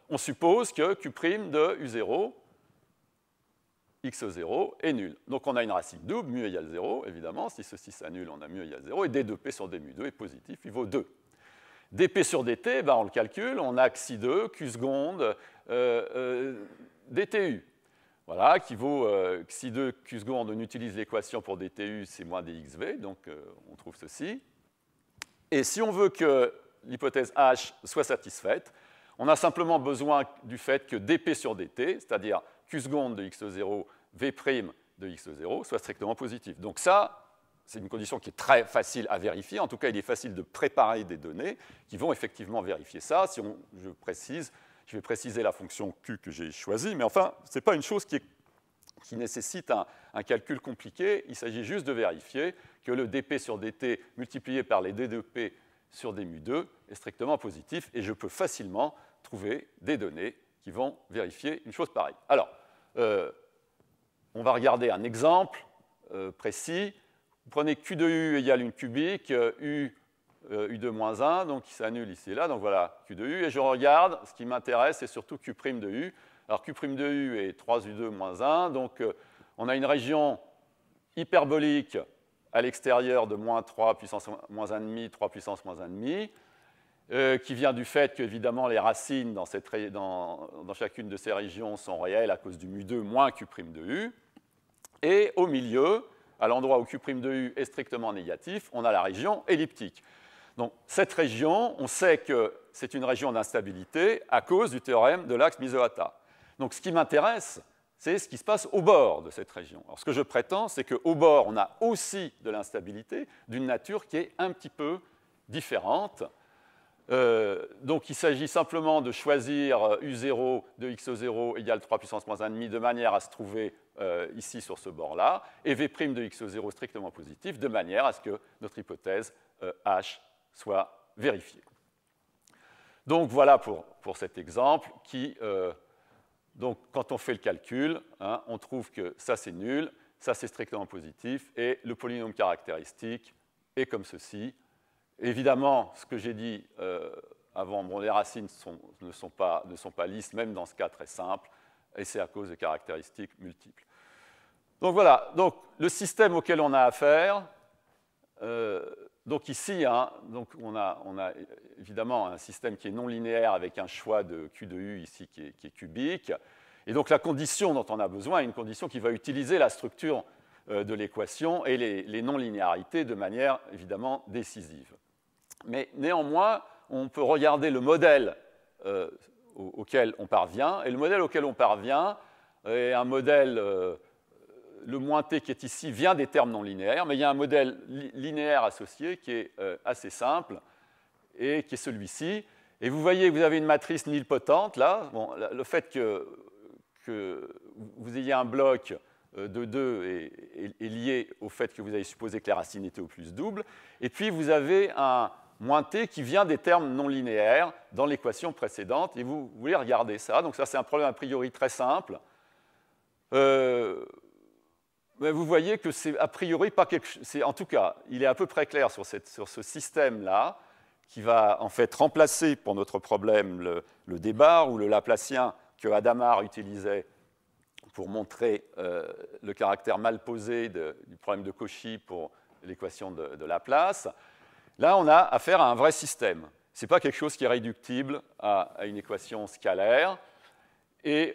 on suppose que q' de u0 x0 est nul. Donc on a une racine double, mu égale 0, évidemment. Si ceci s'annule, on a mu égale 0. Et d de p sur d mu2 est positif, il vaut 2. dp sur dt, ben on le calcule, on a xi2, q seconde, dtu. Voilà, qui vaut xi2, q seconde. On utilise l'équation pour dtu, c'est moins dxv, donc on trouve ceci. Et si on veut que l'hypothèse H soit satisfaite, on a simplement besoin du fait que dp sur dt, c'est-à-dire q seconde de x0, v' de x0, soit strictement positif. Donc ça, c'est une condition qui est très facile à vérifier. En tout cas, il est facile de préparer des données qui vont effectivement vérifier ça. Si je vais préciser la fonction q que j'ai choisie, mais enfin, ce n'est pas une chose qui nécessite un calcul compliqué. Il s'agit juste de vérifier que le dp sur dt multiplié par les d de p sur d mu2 est strictement positif, et je peux facilement trouver des données qui vont vérifier une chose pareille. Alors, on va regarder un exemple précis. Vous prenez q de u égale une cubique, u2 moins 1, donc qui s'annule ici et là, donc voilà q de u, et je regarde, ce qui m'intéresse, c'est surtout q' de u. Alors q' de u est 3u2 moins 1, donc on a une région hyperbolique à l'extérieur de moins 3 puissance moins 1,5, 3 puissance moins 1,5, qui vient du fait que, évidemment, les racines dans chacune de ces régions sont réelles à cause du mu2 moins q' de u. Et au milieu, à l'endroit où q' de u est strictement négatif, on a la région elliptique. Donc cette région, on sait que c'est une région d'instabilité à cause du théorème de l'axe Misohata. Donc ce qui m'intéresse, c'est ce qui se passe au bord de cette région. Alors ce que je prétends, c'est qu'au bord, on a aussi de l'instabilité d'une nature qui est un petit peu différente. Donc il s'agit simplement de choisir U0 de x0 égale 3 puissance moins 1,5 de manière à se trouver ici sur ce bord-là, et V' de x0 strictement positif, de manière à ce que notre hypothèse H soit vérifiée. Donc voilà pour cet exemple qui, donc quand on fait le calcul, hein, on trouve que ça c'est nul, ça c'est strictement positif, et le polynôme caractéristique est comme ceci. Évidemment, ce que j'ai dit avant, bon, les racines ne sont pas lisses, même dans ce cas très simple, et c'est à cause de caractéristiques multiples. Donc voilà, donc, le système auquel on a affaire, donc ici, hein, donc on a évidemment un système qui est non linéaire avec un choix de Q de U ici qui est cubique. Et donc la condition dont on a besoin est une condition qui va utiliser la structure de l'équation et les non-linéarités de manière évidemment décisive. Mais néanmoins, on peut regarder le modèle auquel on parvient. Et le modèle auquel on parvient est un modèle, le moins t qui est ici vient des termes non linéaires, mais il y a un modèle linéaire associé qui est assez simple et qui est celui-ci. Et vous voyez que vous avez une matrice nilpotente, là. Bon, le fait que vous ayez un bloc de 2 est lié au fait que vous avez supposé que les racines étaient au plus double. Et puis, vous avez un moins t qui vient des termes non linéaires dans l'équation précédente. Et vous voulez regarder ça. Donc ça, c'est un problème a priori très simple. Mais vous voyez que c'est a priori pas quelque chose. En tout cas, il est à peu près clair sur ce système-là qui va en fait remplacer pour notre problème le débar ou le Laplacien que Hadamard utilisait pour montrer le caractère mal posé du problème de Cauchy pour l'équation de Laplace. Là, on a affaire à un vrai système. Ce n'est pas quelque chose qui est réductible à une équation scalaire. Et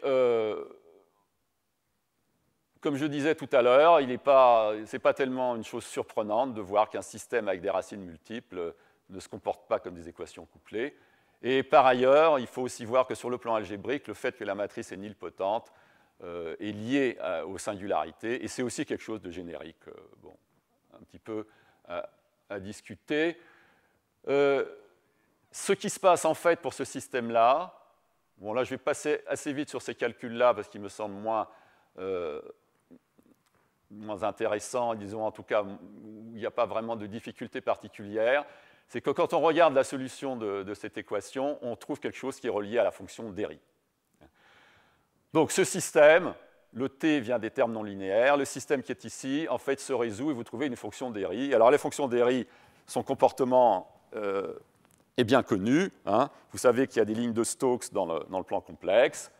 comme je disais tout à l'heure, ce n'est pas tellement une chose surprenante de voir qu'un système avec des racines multiples ne se comporte pas comme des équations couplées. Et par ailleurs, il faut aussi voir que sur le plan algébrique, le fait que la matrice est nilpotente est lié aux singularités, et c'est aussi quelque chose de générique, bon, un petit peu à discuter. Ce qui se passe en fait pour ce système-là, bon là je vais passer assez vite sur ces calculs-là parce qu'ils me semblent moins intéressants, disons en tout cas où il n'y a pas vraiment de difficulté particulière, c'est que quand on regarde la solution de cette équation, on trouve quelque chose qui est relié à la fonction d'Héry. Donc ce système, le t vient des termes non linéaires, le système qui est ici, en fait, se résout et vous trouvez une fonction d'Héry. Alors les fonctions d'Héry, son comportement est bien connu. Hein. Vous savez qu'il y a des lignes de Stokes dans le plan complexe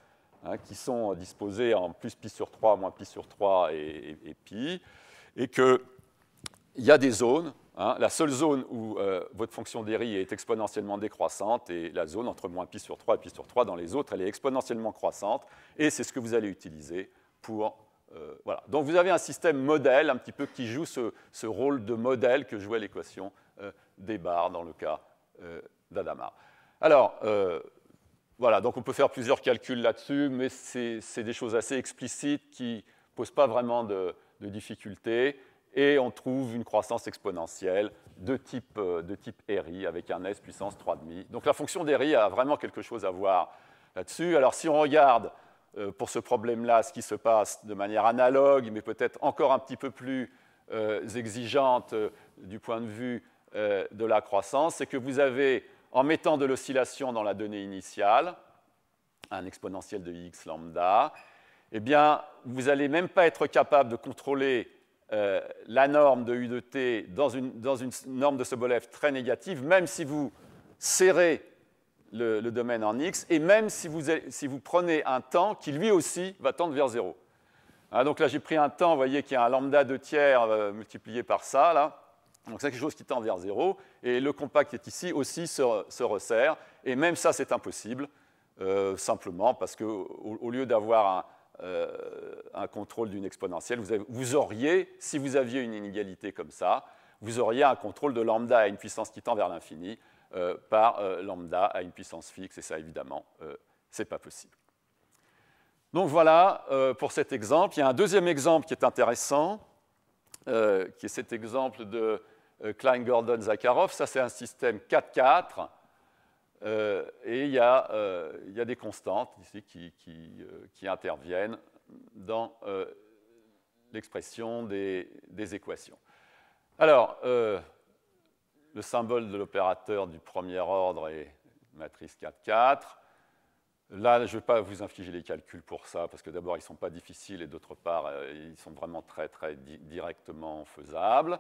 hein, qui sont disposées en plus pi sur 3, moins pi sur 3 et pi, et qu'il y a des zones. Hein, la seule zone où votre fonction d'Héry est exponentiellement décroissante est la zone entre moins pi sur 3 et pi sur 3. Dans les autres, elle est exponentiellement croissante, et c'est ce que vous allez utiliser pour... voilà. Donc vous avez un système modèle, un petit peu, qui joue ce rôle de modèle que jouait l'équation d'Hébar dans le cas d'Adamard. Alors, voilà, donc on peut faire plusieurs calculs là-dessus, mais c'est des choses assez explicites qui ne posent pas vraiment de difficultés. Et on trouve une croissance exponentielle de type Héry avec un s puissance 3,5. Donc la fonction d'Héry a vraiment quelque chose à voir là-dessus. Alors si on regarde pour ce problème-là ce qui se passe de manière analogue, mais peut-être encore un petit peu plus exigeante du point de vue de la croissance, c'est que vous avez, en mettant de l'oscillation dans la donnée initiale, un exponentiel de x lambda, eh bien, vous n'allez même pas être capable de contrôler la norme de U de t dans une norme de Sobolev très négative, même si vous serrez le domaine en x, et même si vous prenez un temps qui lui aussi va tendre vers 0. Hein, donc là, j'ai pris un temps, vous voyez qu'il y a un lambda 2 tiers multiplié par ça, là. Donc c'est quelque chose qui tend vers 0, et le compact qui est ici aussi se resserre, et même ça, c'est impossible, simplement parce qu'au lieu d'avoir un contrôle d'une exponentielle, vous auriez, si vous aviez une inégalité comme ça, vous auriez un contrôle de lambda à une puissance qui tend vers l'infini par lambda à une puissance fixe, et ça, évidemment, ce n'est pas possible. Donc voilà pour cet exemple. Il y a un deuxième exemple qui est intéressant, qui est cet exemple de Klein-Gordon-Zakharov. Ça, c'est un système 4-4. Et il y a des constantes ici qui interviennent dans l'expression des équations. Alors, le symbole de l'opérateur du premier ordre est matrice 4-4. Là, je ne vais pas vous infliger les calculs pour ça, parce que d'abord, ils ne sont pas difficiles, et d'autre part, ils sont vraiment très, très directement faisables.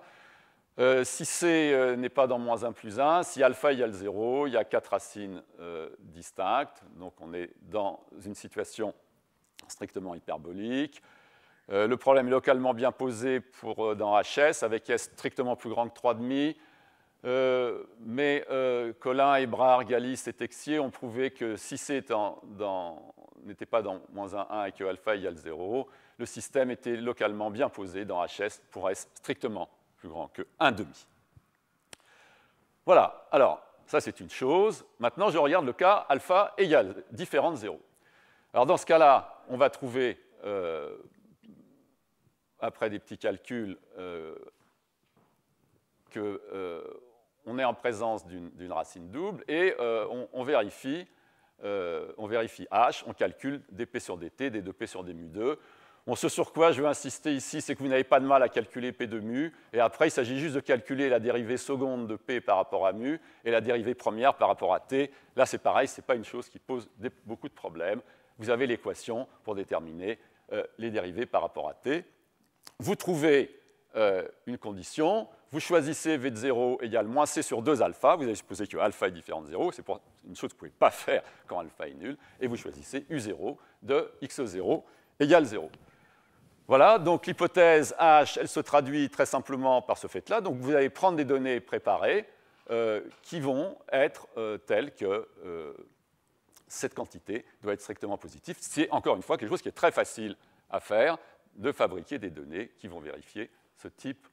Si C n'est pas dans moins 1 plus 1, si alpha égale 0, il y a 4 racines distinctes. Donc on est dans une situation strictement hyperbolique. Le problème est localement bien posé dans HS, avec S strictement plus grand que 3,5. Mais Collin, Hébrard, Galis et Texier ont prouvé que si C n'était pas dans moins 1 et que alpha égale 0, le système était localement bien posé dans HS pour S strictement plus grand que 1,5. Voilà, alors ça c'est une chose. Maintenant je regarde le cas alpha égale différent de 0. Alors dans ce cas-là, on va trouver, après des petits calculs, qu'on est en présence d'une racine double et on vérifie H, on calcule dp sur dt, d de p sur d mu 2. Bon, ce sur quoi je veux insister ici, c'est que vous n'avez pas de mal à calculer p de mu, et après il s'agit juste de calculer la dérivée seconde de p par rapport à mu et la dérivée première par rapport à t. Là c'est pareil, ce n'est pas une chose qui pose beaucoup de problèmes. Vous avez l'équation pour déterminer les dérivées par rapport à t. Vous trouvez une condition, vous choisissez v de 0 égale moins c sur 2 alpha, vous avez supposé que alpha est différent de 0, c'est une chose que vous ne pouvez pas faire quand alpha est nul, et vous choisissez u0 de x0 égale 0. Voilà, donc l'hypothèse H, elle se traduit très simplement par ce fait-là. Donc vous allez prendre des données préparées qui vont être telles que cette quantité doit être strictement positive. C'est encore une fois quelque chose qui est très facile à faire, de fabriquer des données qui vont vérifier ce type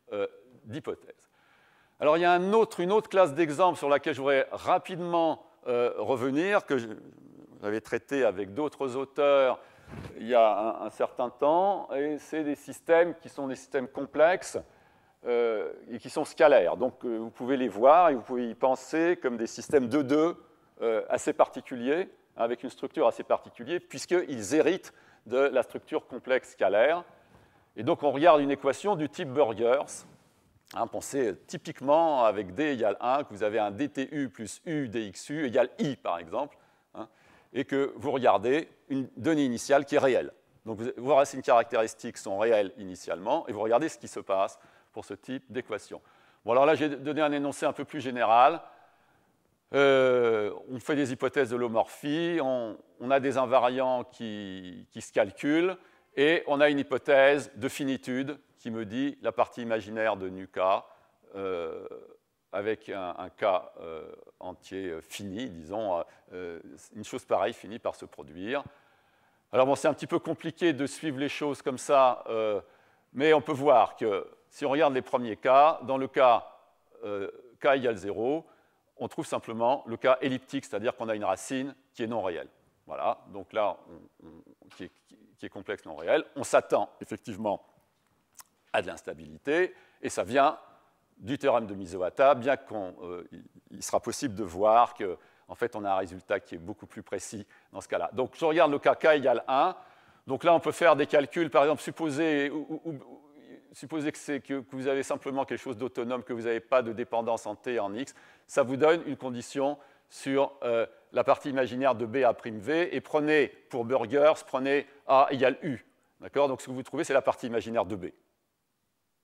d'hypothèse. Alors il y a une autre classe d'exemples sur laquelle je voudrais rapidement revenir, que j'avais traité avec d'autres auteurs il y a un certain temps, et c'est des systèmes qui sont des systèmes complexes et qui sont scalaires. Donc vous pouvez les voir et vous pouvez y penser comme des systèmes 2-2 assez particuliers, avec une structure assez particulière, puisqu'ils héritent de la structure complexe scalaire. Et donc on regarde une équation du type Burgers. Pensez typiquement avec d égale 1, que vous avez un dtu plus u dxu égale i, par exemple, et que vous regardez une donnée initiale qui est réelle. Donc vos racines caractéristiques sont réelles initialement, et vous regardez ce qui se passe pour ce type d'équation. Bon, alors là, j'ai donné un énoncé un peu plus général. On fait des hypothèses de l'homorphie, on a des invariants qui se calculent, et on a une hypothèse de finitude qui me dit la partie imaginaire de nu k avec un k entier fini, disons, une chose pareille finit par se produire. Alors bon, c'est un petit peu compliqué de suivre les choses comme ça, mais on peut voir que si on regarde les premiers cas, dans le cas k égale 0, on trouve simplement le cas elliptique, c'est-à-dire qu'on a une racine qui est non réelle. Voilà, donc là, qui est complexe non réel. On s'attend effectivement à de l'instabilité, et ça vient du théorème de Misohata, bien qu'il sera possible de voir qu'en fait, on a un résultat qui est beaucoup plus précis dans ce cas-là. Donc, je regarde le cas k égale 1. Donc là, on peut faire des calculs, par exemple, supposer que vous avez simplement quelque chose d'autonome, que vous n'avez pas de dépendance en t et en x. Ça vous donne une condition sur la partie imaginaire de BA'V, et prenez, pour Burgers, prenez A égale U. D'accord ? Donc ce que vous trouvez, c'est la partie imaginaire de B.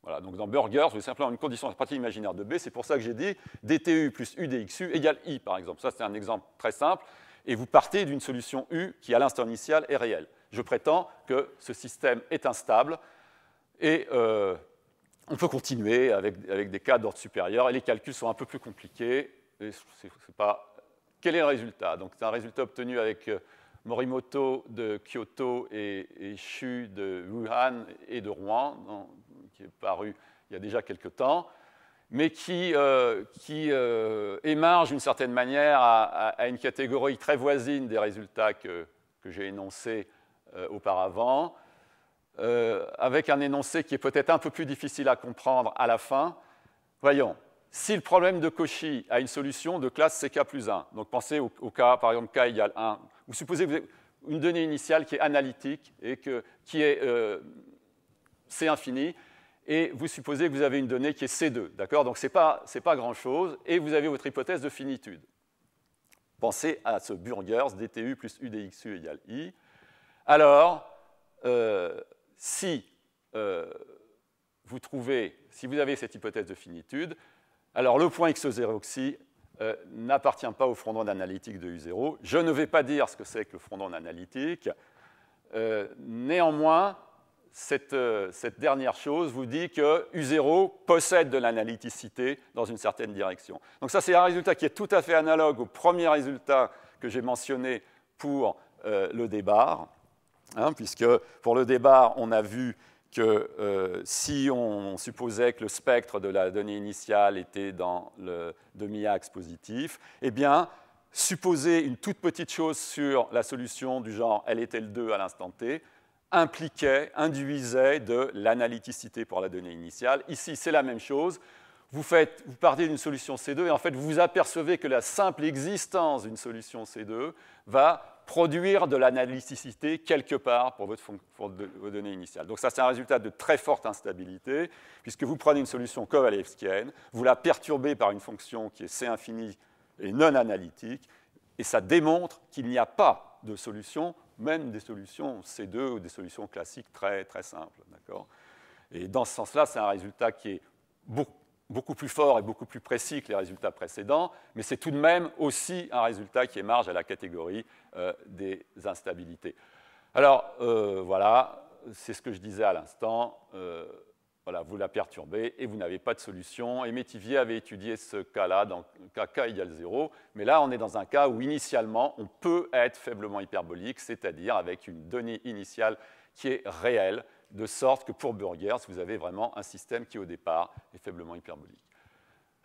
Voilà, donc dans Burgers, vous avez simplement une condition de la partie imaginaire de B, c'est pour ça que j'ai dit dtu plus U dxu égale I, par exemple. Ça, c'est un exemple très simple, et vous partez d'une solution U qui, à l'instant initial, est réelle. Je prétends que ce système est instable, et on peut continuer avec des cas d'ordre supérieur, et les calculs sont un peu plus compliqués, et c'est pas... Quel est le résultat? Donc, c'est un résultat obtenu avec Morimoto de Kyoto et Xu de Wuhan et de Rouen, qui est paru il y a déjà quelque temps, mais qui émarge d'une certaine manière à une catégorie très voisine des résultats que j'ai énoncés auparavant, avec un énoncé qui est peut-être un peu plus difficile à comprendre à la fin. Voyons. Si le problème de Cauchy a une solution de classe CK plus 1, donc pensez au cas, par exemple, k égale 1, vous supposez que vous avez une donnée initiale qui est analytique et qui est C infini, et vous supposez que vous avez une donnée qui est C2, d'accord? Donc ce n'est pas grand-chose, et vous avez votre hypothèse de finitude. Pensez à ce Burgers, dtu plus u dxu égale I. Alors, si vous avez cette hypothèse de finitude, alors le point x0xi n'appartient pas au front-d'onde analytique de U0. Je ne vais pas dire ce que c'est que le front-d'onde analytique. Néanmoins, cette dernière chose vous dit que U0 possède de l'analyticité dans une certaine direction. Donc ça, c'est un résultat qui est tout à fait analogue au premier résultat que j'ai mentionné pour le D-bar, hein, puisque pour le D-bar, on a vu que si on supposait que le spectre de la donnée initiale était dans le demi-axe positif, eh bien, supposer une toute petite chose sur la solution du genre L est L2 à l'instant T induisait de l'analyticité pour la donnée initiale. Ici, c'est la même chose. Vous partez d'une solution C2 et en fait, vous vous apercevez que la simple existence d'une solution C2 va produire de l'analyticité quelque part pour vos données initiales. Donc ça, c'est un résultat de très forte instabilité, puisque vous prenez une solution kovalevskienne, vous la perturbez par une fonction qui est C infini et non analytique, et ça démontre qu'il n'y a pas de solution, même des solutions C2 ou des solutions classiques très, très simples. Et dans ce sens-là, c'est un résultat qui est beaucoup plus fort et beaucoup plus précis que les résultats précédents, mais c'est tout de même aussi un résultat qui émarge à la catégorie des instabilités. Alors, voilà, c'est ce que je disais à l'instant. Voilà, vous la perturbez et vous n'avez pas de solution. Et Métivier avait étudié ce cas-là, dans le cas k égale 0. Mais là, on est dans un cas où, initialement, on peut être faiblement hyperbolique, c'est-à-dire avec une donnée initiale qui est réelle, de sorte que pour Burgers, vous avez vraiment un système qui, au départ, est faiblement hyperbolique.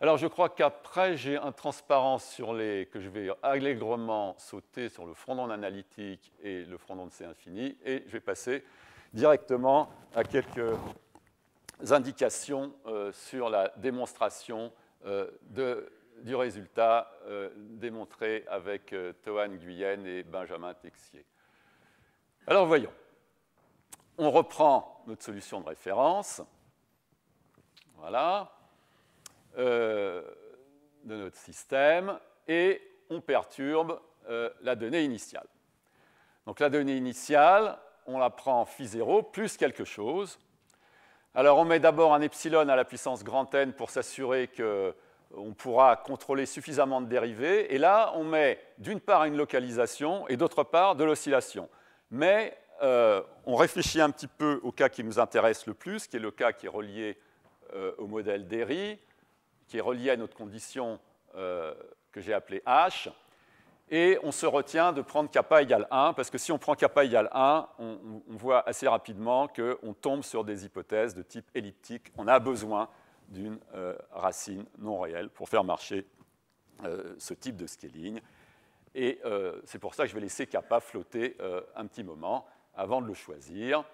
Alors, je crois qu'après, j'ai un transparence que je vais allègrement sauter sur le front d'onde analytique et le front d'onde C infini, et je vais passer directement à quelques indications sur la démonstration du résultat démontré avec Tohan Nguyen et Benjamin Texier. Alors, voyons. On reprend notre solution de référence, voilà, de notre système, et on perturbe la donnée initiale. Donc la donnée initiale, on la prend phi0 plus quelque chose. Alors on met d'abord un epsilon à la puissance grand N pour s'assurer qu'on pourra contrôler suffisamment de dérivées. Et là, on met d'une part une localisation et d'autre part de l'oscillation. Mais on réfléchit un petit peu au cas qui nous intéresse le plus, qui est le cas qui est relié au modèle d'Herry, qui est relié à notre condition que j'ai appelée H. Et on se retient de prendre kappa égale 1, parce que si on prend kappa égale 1, on voit assez rapidement qu'on tombe sur des hypothèses de type elliptique. On a besoin d'une racine non réelle pour faire marcher ce type de scaling. Et c'est pour ça que je vais laisser kappa flotter un petit moment avant de le choisir.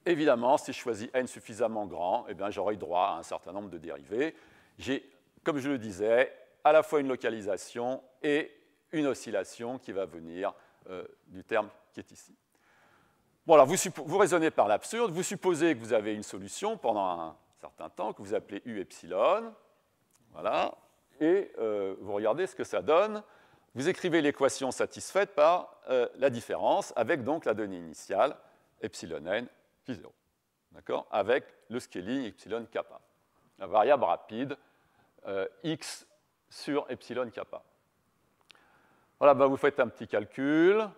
Évidemment, si je choisis n suffisamment grand, eh bien, j'aurai droit à un certain nombre de dérivées. J'ai, comme je le disais, à la fois une localisation et une oscillation qui va venir du terme qui est ici. Bon, alors vous raisonnez par l'absurde, vous supposez que vous avez une solution pendant un certain temps que vous appelez U epsilon, voilà, et vous regardez ce que ça donne. Vous écrivez l'équation satisfaite par la différence, avec donc la donnée initiale, epsilon n, phi 0, d'accord, avec le scaling epsilon kappa, la variable rapide x sur epsilon kappa. Voilà, ben vous faites un petit calcul,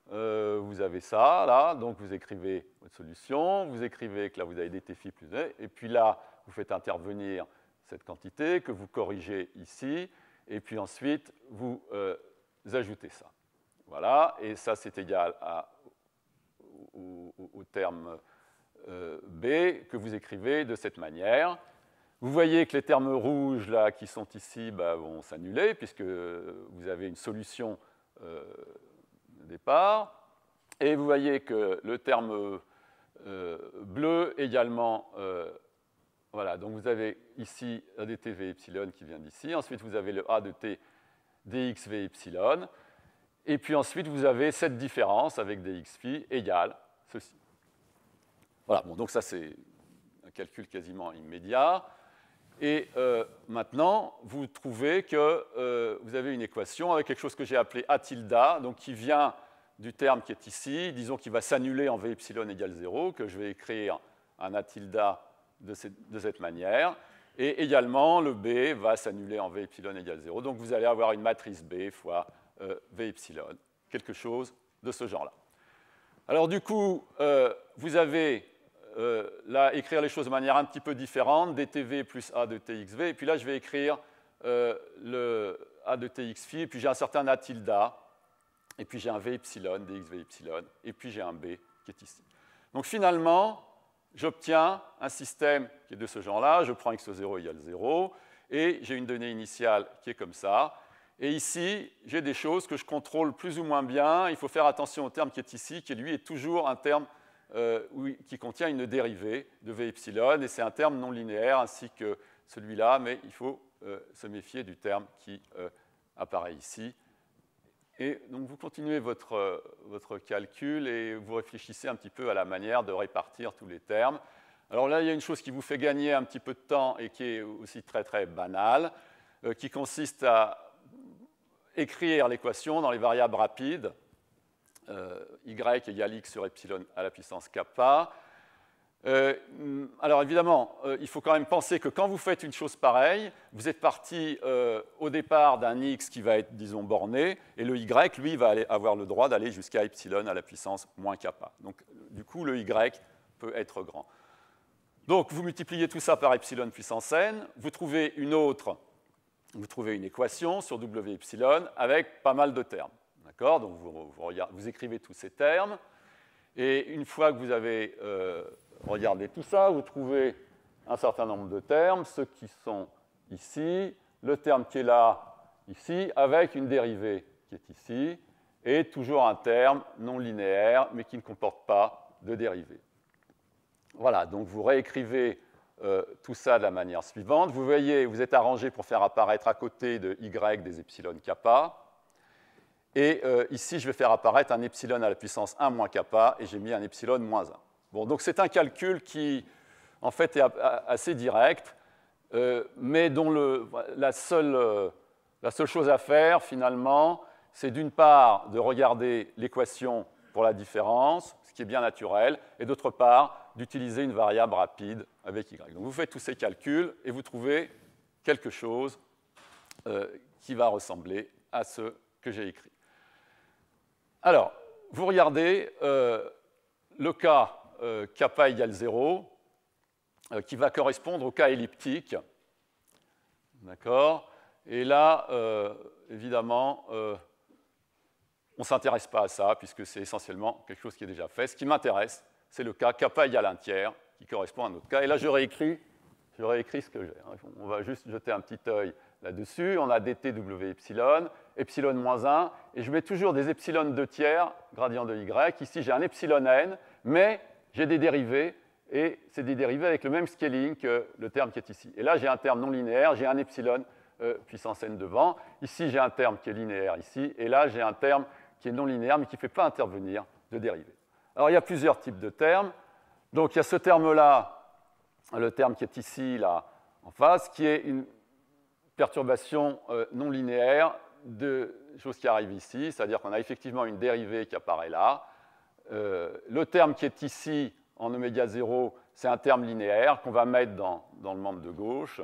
vous avez ça, là, donc vous écrivez votre solution, vous écrivez que là vous avez dt phi plus 1, et puis là, vous faites intervenir cette quantité que vous corrigez ici, et puis ensuite, vous ajoutez ça. Voilà, et ça, c'est égal au terme B que vous écrivez de cette manière. Vous voyez que les termes rouges là, qui sont ici vont s'annuler, puisque vous avez une solution de départ. Et vous voyez que le terme bleu également, voilà, donc vous avez ici A de t v epsilon qui vient d'ici. Ensuite, vous avez le A de t dx v epsilon. Et puis ensuite, vous avez cette différence avec dx phi égale ceci. Voilà, bon, donc ça, c'est un calcul quasiment immédiat. Et maintenant, vous trouvez que vous avez une équation avec quelque chose que j'ai appelé A tilde, donc qui vient du terme qui est ici, disons qu'il va s'annuler en V epsilon égale 0, que je vais écrire un A tilde de cette manière. Et également, le B va s'annuler en V epsilon égale 0. Donc vous allez avoir une matrice B fois V epsilon, quelque chose de ce genre-là. Alors du coup, vous avez là écrire les choses de manière un petit peu différente, dtv plus a de txv, et puis là je vais écrire le a de tx phi, et puis j'ai un certain a tilde, et puis j'ai un v epsilon, dxv epsilon, et puis j'ai un b qui est ici. Donc finalement, j'obtiens un système qui est de ce genre-là, je prends x0 égale 0, et j'ai une donnée initiale qui est comme ça. Et ici, j'ai des choses que je contrôle plus ou moins bien. Il faut faire attention au terme qui est ici, qui lui est toujours un terme qui contient une dérivée de v epsilon, et c'est un terme non linéaire ainsi que celui-là, mais il faut se méfier du terme qui apparaît ici. Et donc vous continuez votre calcul et vous réfléchissez un petit peu à la manière de répartir tous les termes. Alors là, il y a une chose qui vous fait gagner un petit peu de temps et qui est aussi très très banale, qui consiste à écrire l'équation dans les variables rapides, y égale x sur epsilon à la puissance kappa. Alors évidemment, il faut quand même penser que quand vous faites une chose pareille, vous êtes parti au départ d'un x qui va être, disons, borné, et le y, lui, va avoir le droit d'aller jusqu'à epsilon à la puissance moins kappa. Donc du coup, le y peut être grand. Donc vous multipliez tout ça par epsilon puissance n, vous trouvez une équation sur w epsilon avec pas mal de termes. D'accord ? Donc vous écrivez tous ces termes, et une fois que vous avez regardé tout ça, vous trouvez un certain nombre de termes, ceux qui sont ici, le terme qui est là, ici, avec une dérivée qui est ici, et toujours un terme non linéaire, mais qui ne comporte pas de dérivée. Voilà, donc vous réécrivez tout ça de la manière suivante. Vous voyez, vous êtes arrangé pour faire apparaître à côté de y des epsilon kappa. Et ici, je vais faire apparaître un epsilon à la puissance 1 moins kappa, et j'ai mis un epsilon moins 1. Bon, donc c'est un calcul qui, en fait, est assez direct, mais dont la seule chose à faire, finalement, c'est d'une part de regarder l'équation pour la différence, ce qui est bien naturel, et d'autre part, d'utiliser une variable rapide avec y. Donc vous faites tous ces calculs, et vous trouvez quelque chose qui va ressembler à ce que j'ai écrit. Alors, vous regardez le cas kappa égale 0, qui va correspondre au cas elliptique. D'accord ? Et là, évidemment, on ne s'intéresse pas à ça, puisque c'est essentiellement quelque chose qui est déjà fait. Ce qui m'intéresse, c'est le cas kappa égale 1 tiers, qui correspond à un autre cas. Et là, je réécris ce que j'ai. On va juste jeter un petit œil là-dessus. On a dt w epsilon, epsilon moins 1, et je mets toujours des epsilon 2 tiers, gradient de y. Ici, j'ai un epsilon n, mais j'ai des dérivés, et c'est des dérivés avec le même scaling que le terme qui est ici. Et là, j'ai un terme non linéaire, j'ai un epsilon puissance n devant. Ici, j'ai un terme qui est linéaire ici, et là, j'ai un terme qui est non linéaire, mais qui ne fait pas intervenir de dérivés. Alors, il y a plusieurs types de termes. Donc, il y a ce terme-là, le terme qui est ici, là, en face, qui est une perturbation non linéaire de choses qui arrivent ici, c'est-à-dire qu'on a effectivement une dérivée qui apparaît là. Le terme qui est ici, en oméga 0, c'est un terme linéaire qu'on va mettre dans le membre de gauche.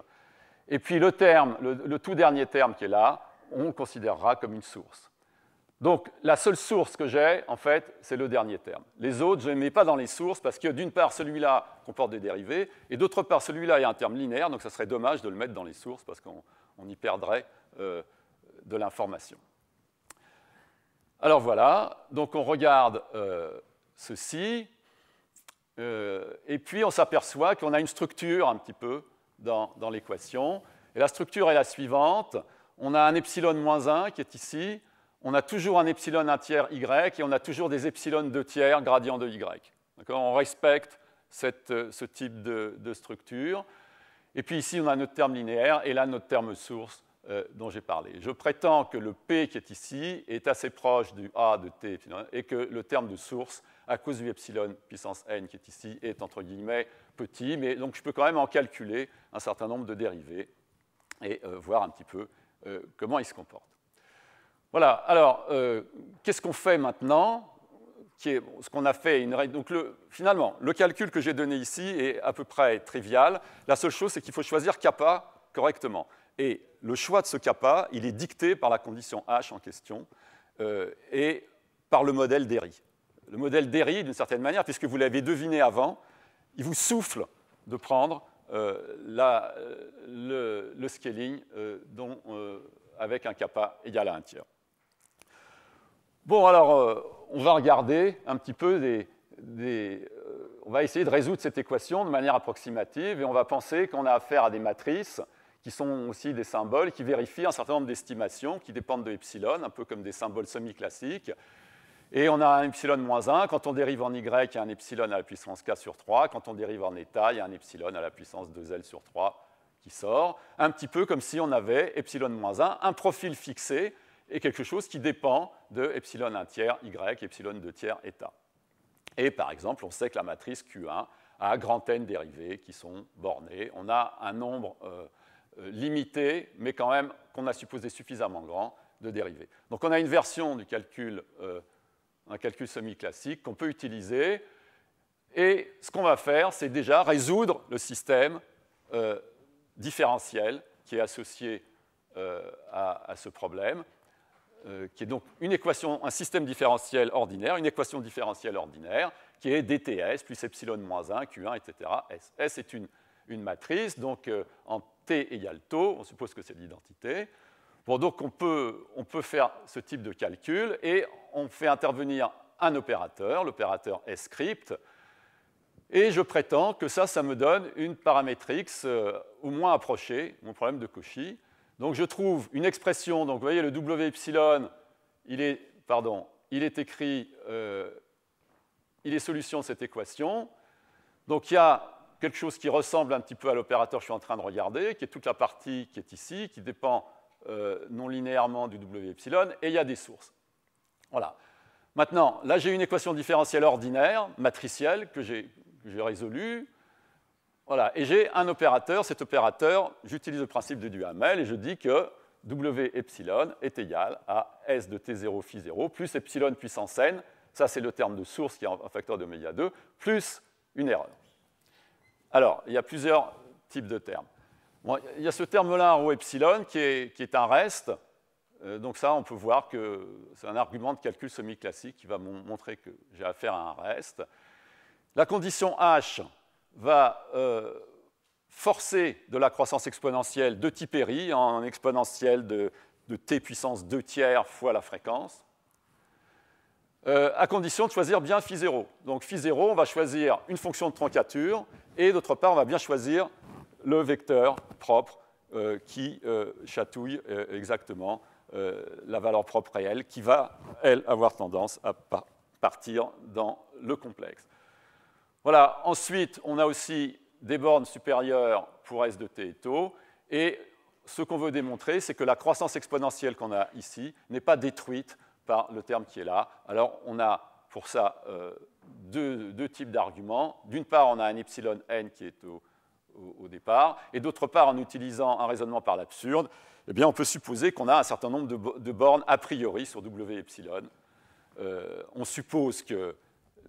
Et puis le tout dernier terme qui est là, on le considérera comme une source. Donc la seule source que j'ai, en fait, c'est le dernier terme. Les autres, je ne les mets pas dans les sources parce que d'une part, celui-là comporte des dérivés, et d'autre part, celui-là est un terme linéaire, donc ça serait dommage de le mettre dans les sources parce qu'on y perdrait de l'information. Alors voilà, donc on regarde ceci, et puis on s'aperçoit qu'on a une structure un petit peu dans l'équation. Et la structure est la suivante. On a un epsilon moins 1 qui est ici, on a toujours un epsilon 1 tiers y, et on a toujours des epsilon 2 tiers gradient de y. On respecte ce type de structure. Et puis ici, on a notre terme linéaire, et là, notre terme source dont j'ai parlé. Je prétends que le P qui est ici est assez proche du A de T, et que le terme de source, à cause du epsilon puissance n qui est ici, est entre guillemets petit, mais donc je peux quand même en calculer un certain nombre de dérivés et voir un petit peu comment ils se comportent. Voilà, alors, qu'est-ce qu'on fait maintenant ? Ce qu'on a fait, donc finalement, le calcul que j'ai donné ici est à peu près trivial. La seule chose, c'est qu'il faut choisir kappa correctement. Et le choix de ce kappa, il est dicté par la condition H en question et par le modèle d'Herry. le modèle d'Airy, d'une certaine manière, puisque vous l'avez deviné avant, il vous souffle de prendre le scaling avec un kappa égal à 1 tiers. Bon, alors, on va regarder un petit peu on va essayer de résoudre cette équation de manière approximative, et on va penser qu'on a affaire à des matrices qui sont aussi des symboles qui vérifient un certain nombre d'estimations qui dépendent de epsilon, un peu comme des symboles semi-classiques. Et on a un epsilon moins 1. Quand on dérive en y, il y a un epsilon à la puissance k sur 3. Quand on dérive en état, il y a un epsilon à la puissance 2L sur 3 qui sort. Un petit peu comme si on avait epsilon moins 1, un profil fixé, et quelque chose qui dépend de epsilon 1 tiers y, epsilon 2 tiers état. Et par exemple, on sait que la matrice Q1 a grand N dérivés qui sont bornées. On a un nombre limité, mais quand même qu'on a supposé suffisamment grand, de dérivés. Donc on a une version du calcul, un calcul semi-classique qu'on peut utiliser. Et ce qu'on va faire, c'est déjà résoudre le système différentiel qui est associé à ce problème, qui est donc une équation, un système différentiel ordinaire, une équation différentielle ordinaire, qui est dts plus epsilon moins 1, Q1, etc. S. S est une matrice, donc en T égale tau, on suppose que c'est l'identité. Bon, donc on peut faire ce type de calcul, et on fait intervenir un opérateur, l'opérateur S-script, et je prétends que ça me donne une paramétrix au moins approchée, mon problème de Cauchy. Donc je trouve une expression, donc vous voyez le W epsilon, il est écrit, il est solution de cette équation. Donc il y a quelque chose qui ressemble un petit peu à l'opérateur que je suis en train de regarder, qui est toute la partie qui est ici, qui dépend non linéairement du W epsilon, et il y a des sources. Voilà. Maintenant, là j'ai une équation différentielle ordinaire, matricielle, que j'ai résolue. Voilà, et j'ai un opérateur. Cet opérateur, j'utilise le principe de Duhamel et je dis que W epsilon est égal à S de T0 phi 0 plus epsilon puissance n, ça c'est le terme de source qui est un facteur d'oméga 2, plus une erreur. Alors, il y a plusieurs types de termes. Bon, il y a ce terme-là en haut epsilon qui est un reste. Donc ça, on peut voir que c'est un argument de calcul semi-classique qui va montrer que j'ai affaire à un reste. La condition H va forcer de la croissance exponentielle de type Airy en exponentielle de t puissance 2 tiers fois la fréquence, à condition de choisir bien phi 0. Donc phi 0, on va choisir une fonction de troncature, et d'autre part, on va bien choisir le vecteur propre qui chatouille exactement la valeur propre réelle, qui va, elle, avoir tendance à partir dans le complexe. Voilà. Ensuite, on a aussi des bornes supérieures pour S de t et tau. Et ce qu'on veut démontrer, c'est que la croissance exponentielle qu'on a ici n'est pas détruite par le terme qui est là. Alors, on a pour ça deux types d'arguments. D'une part, on a un epsilon n qui est au départ. Et d'autre part, en utilisant un raisonnement par l'absurde, eh bien, on peut supposer qu'on a un certain nombre de bornes a priori sur W epsilon. On suppose que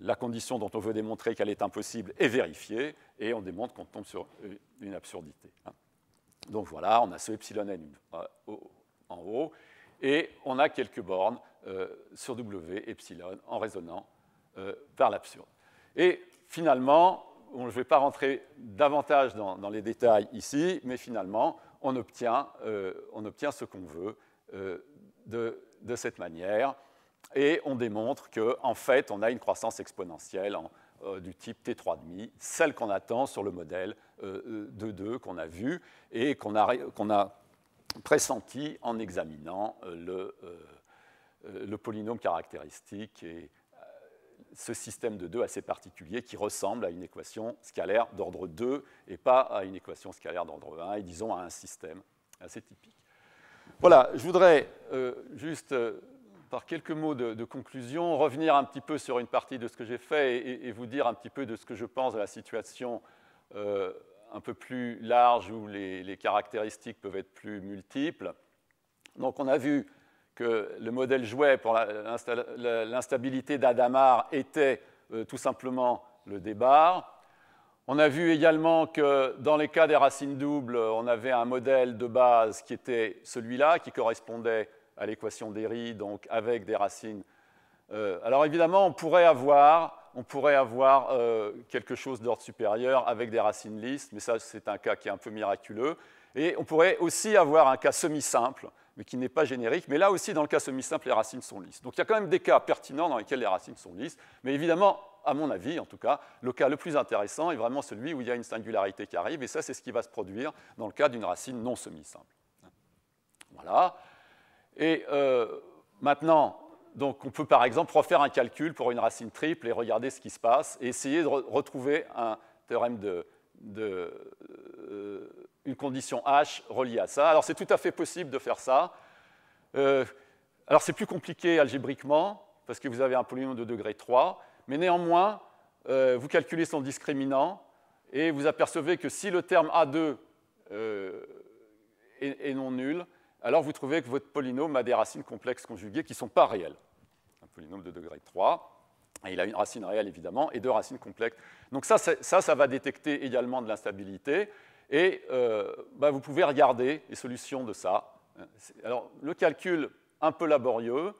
la condition dont on veut démontrer qu'elle est impossible est vérifiée, et on démontre qu'on tombe sur une absurdité. Donc voilà, on a ce epsilon n en haut, et on a quelques bornes sur W epsilon en raisonnant par l'absurde. Et finalement, je ne vais pas rentrer davantage dans les détails ici, mais finalement, on obtient ce qu'on veut de cette manière. Et on démontre qu'en fait, on a une croissance exponentielle du type T3,5, celle qu'on attend sur le modèle de 2 qu'on a vu et qu'on a pressenti en examinant le polynôme caractéristique et ce système de 2 assez particulier qui ressemble à une équation scalaire d'ordre 2 et pas à une équation scalaire d'ordre 1, et disons à un système assez typique. Voilà, je voudrais juste... par quelques mots de conclusion, revenir un petit peu sur une partie de ce que j'ai fait et vous dire un petit peu de ce que je pense de la situation un peu plus large où les caractéristiques peuvent être plus multiples. Donc on a vu que le modèle jouet pour l'instabilité d'Adamard était tout simplement le D-bar. On a vu également que dans les cas des racines doubles, on avait un modèle de base qui était celui-là, qui correspondait à l'équation d'Airy, donc avec des racines Alors évidemment, on pourrait avoir quelque chose d'ordre supérieur avec des racines lisses, mais ça, c'est un cas qui est un peu miraculeux. Et on pourrait aussi avoir un cas semi-simple, mais qui n'est pas générique. Mais là aussi, dans le cas semi-simple, les racines sont lisses. Donc il y a quand même des cas pertinents dans lesquels les racines sont lisses. Mais évidemment, à mon avis, en tout cas, le cas le plus intéressant est vraiment celui où il y a une singularité qui arrive. Et ça, c'est ce qui va se produire dans le cas d'une racine non semi-simple. Voilà. Et maintenant, donc on peut par exemple refaire un calcul pour une racine triple et regarder ce qui se passe et essayer de retrouver un théorème une condition H reliée à ça. Alors c'est tout à fait possible de faire ça. Alors c'est plus compliqué algébriquement parce que vous avez un polynôme de degré 3, mais néanmoins, vous calculez son discriminant et vous apercevez que si le terme A2 est non nul, alors vous trouvez que votre polynôme a des racines complexes conjuguées qui ne sont pas réelles. Un polynôme de degré 3, et il a une racine réelle évidemment, et deux racines complexes. Donc ça va détecter également de l'instabilité, et vous pouvez regarder les solutions de ça. Alors le calcul un peu laborieux,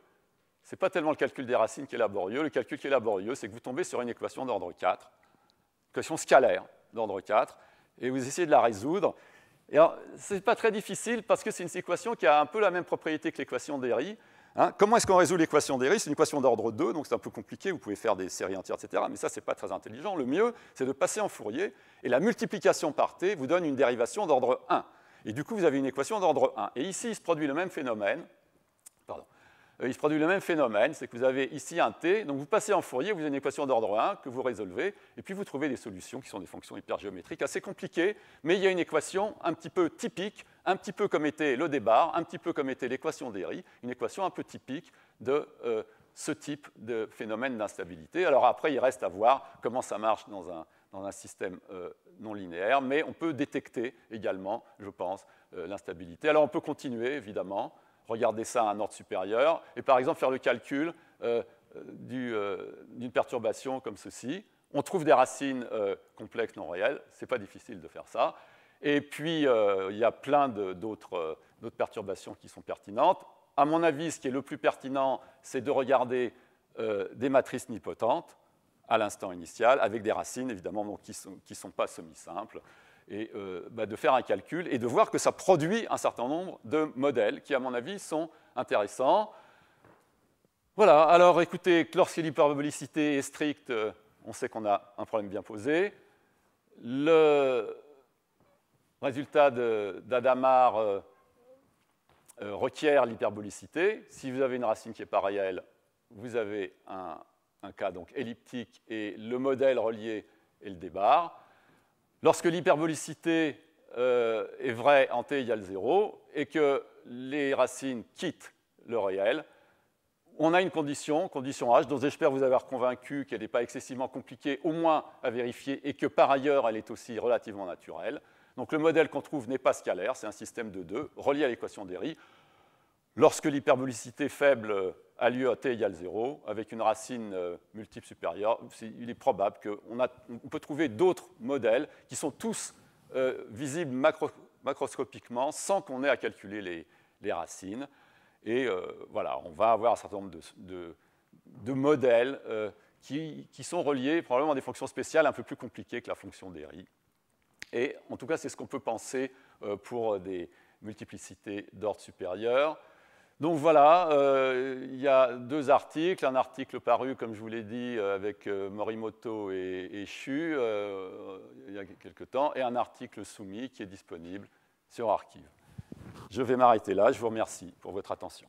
ce n'est pas tellement le calcul des racines qui est laborieux, le calcul qui est laborieux, c'est que vous tombez sur une équation d'ordre 4, une équation scalaire d'ordre 4, et vous essayez de la résoudre. Et alors, ce n'est pas très difficile parce que c'est une équation qui a un peu la même propriété que l'équation d'Héry. Comment est-ce qu'on résout l'équation d'Héry? C'est une équation d'ordre 2, donc c'est un peu compliqué, vous pouvez faire des séries entières, etc. Mais ça, ce n'est pas très intelligent. Le mieux, c'est de passer en Fourier, et la multiplication par t vous donne une dérivation d'ordre 1. Et du coup, vous avez une équation d'ordre 1. Et ici, il se produit le même phénomène. C'est que vous avez ici un t, donc vous passez en Fourier, vous avez une équation d'ordre 1 que vous résolvez, et puis vous trouvez des solutions qui sont des fonctions hypergéométriques assez compliquées, mais il y a une équation un petit peu typique, un petit peu comme était le débar, un petit peu comme était l'équation d'Héry, une équation un peu typique de ce type de phénomène d'instabilité. Alors après, il reste à voir comment ça marche dans un système non linéaire, mais on peut détecter également, je pense, l'instabilité. Alors on peut continuer, évidemment, regarder ça à un ordre supérieur, et par exemple faire le calcul d'une perturbation comme ceci. On trouve des racines complexes non réelles, ce n'est pas difficile de faire ça. Et puis, il y a plein d'autres perturbations qui sont pertinentes. À mon avis, ce qui est le plus pertinent, c'est de regarder des matrices nilpotentes à l'instant initial, avec des racines, évidemment, donc, qui ne sont pas semi-simples, et de faire un calcul et de voir que ça produit un certain nombre de modèles qui, à mon avis, sont intéressants. Voilà, alors écoutez, lorsque l'hyperbolicité est stricte, on sait qu'on a un problème bien posé. Le résultat d'Adamar requiert l'hyperbolicité. Si vous avez une racine qui n'est pas réelle, vous avez un cas donc elliptique et le modèle relié est le débar. Lorsque l'hyperbolicité est vraie en t égale 0 et que les racines quittent le réel, on a une condition H, dont j'espère vous avoir convaincu qu'elle n'est pas excessivement compliquée, au moins à vérifier, et que par ailleurs, elle est aussi relativement naturelle. Donc le modèle qu'on trouve n'est pas scalaire, c'est un système de 2, relié à l'équation d'Héry. Lorsque l'hyperbolicité faible a lieu à t égale 0, avec une racine multiple supérieure, il est probable qu'on peut trouver d'autres modèles qui sont tous visibles macroscopiquement sans qu'on ait à calculer les racines. Et voilà, on va avoir un certain nombre de modèles qui sont reliés probablement à des fonctions spéciales un peu plus compliquées que la fonction d'Héry. Et en tout cas, c'est ce qu'on peut penser pour des multiplicités d'ordre supérieur. Donc voilà, il y a deux articles, un article paru, comme je vous l'ai dit, avec Morimoto et Chu il y a quelque temps, et un article soumis qui est disponible sur Archive. Je vais m'arrêter là, je vous remercie pour votre attention.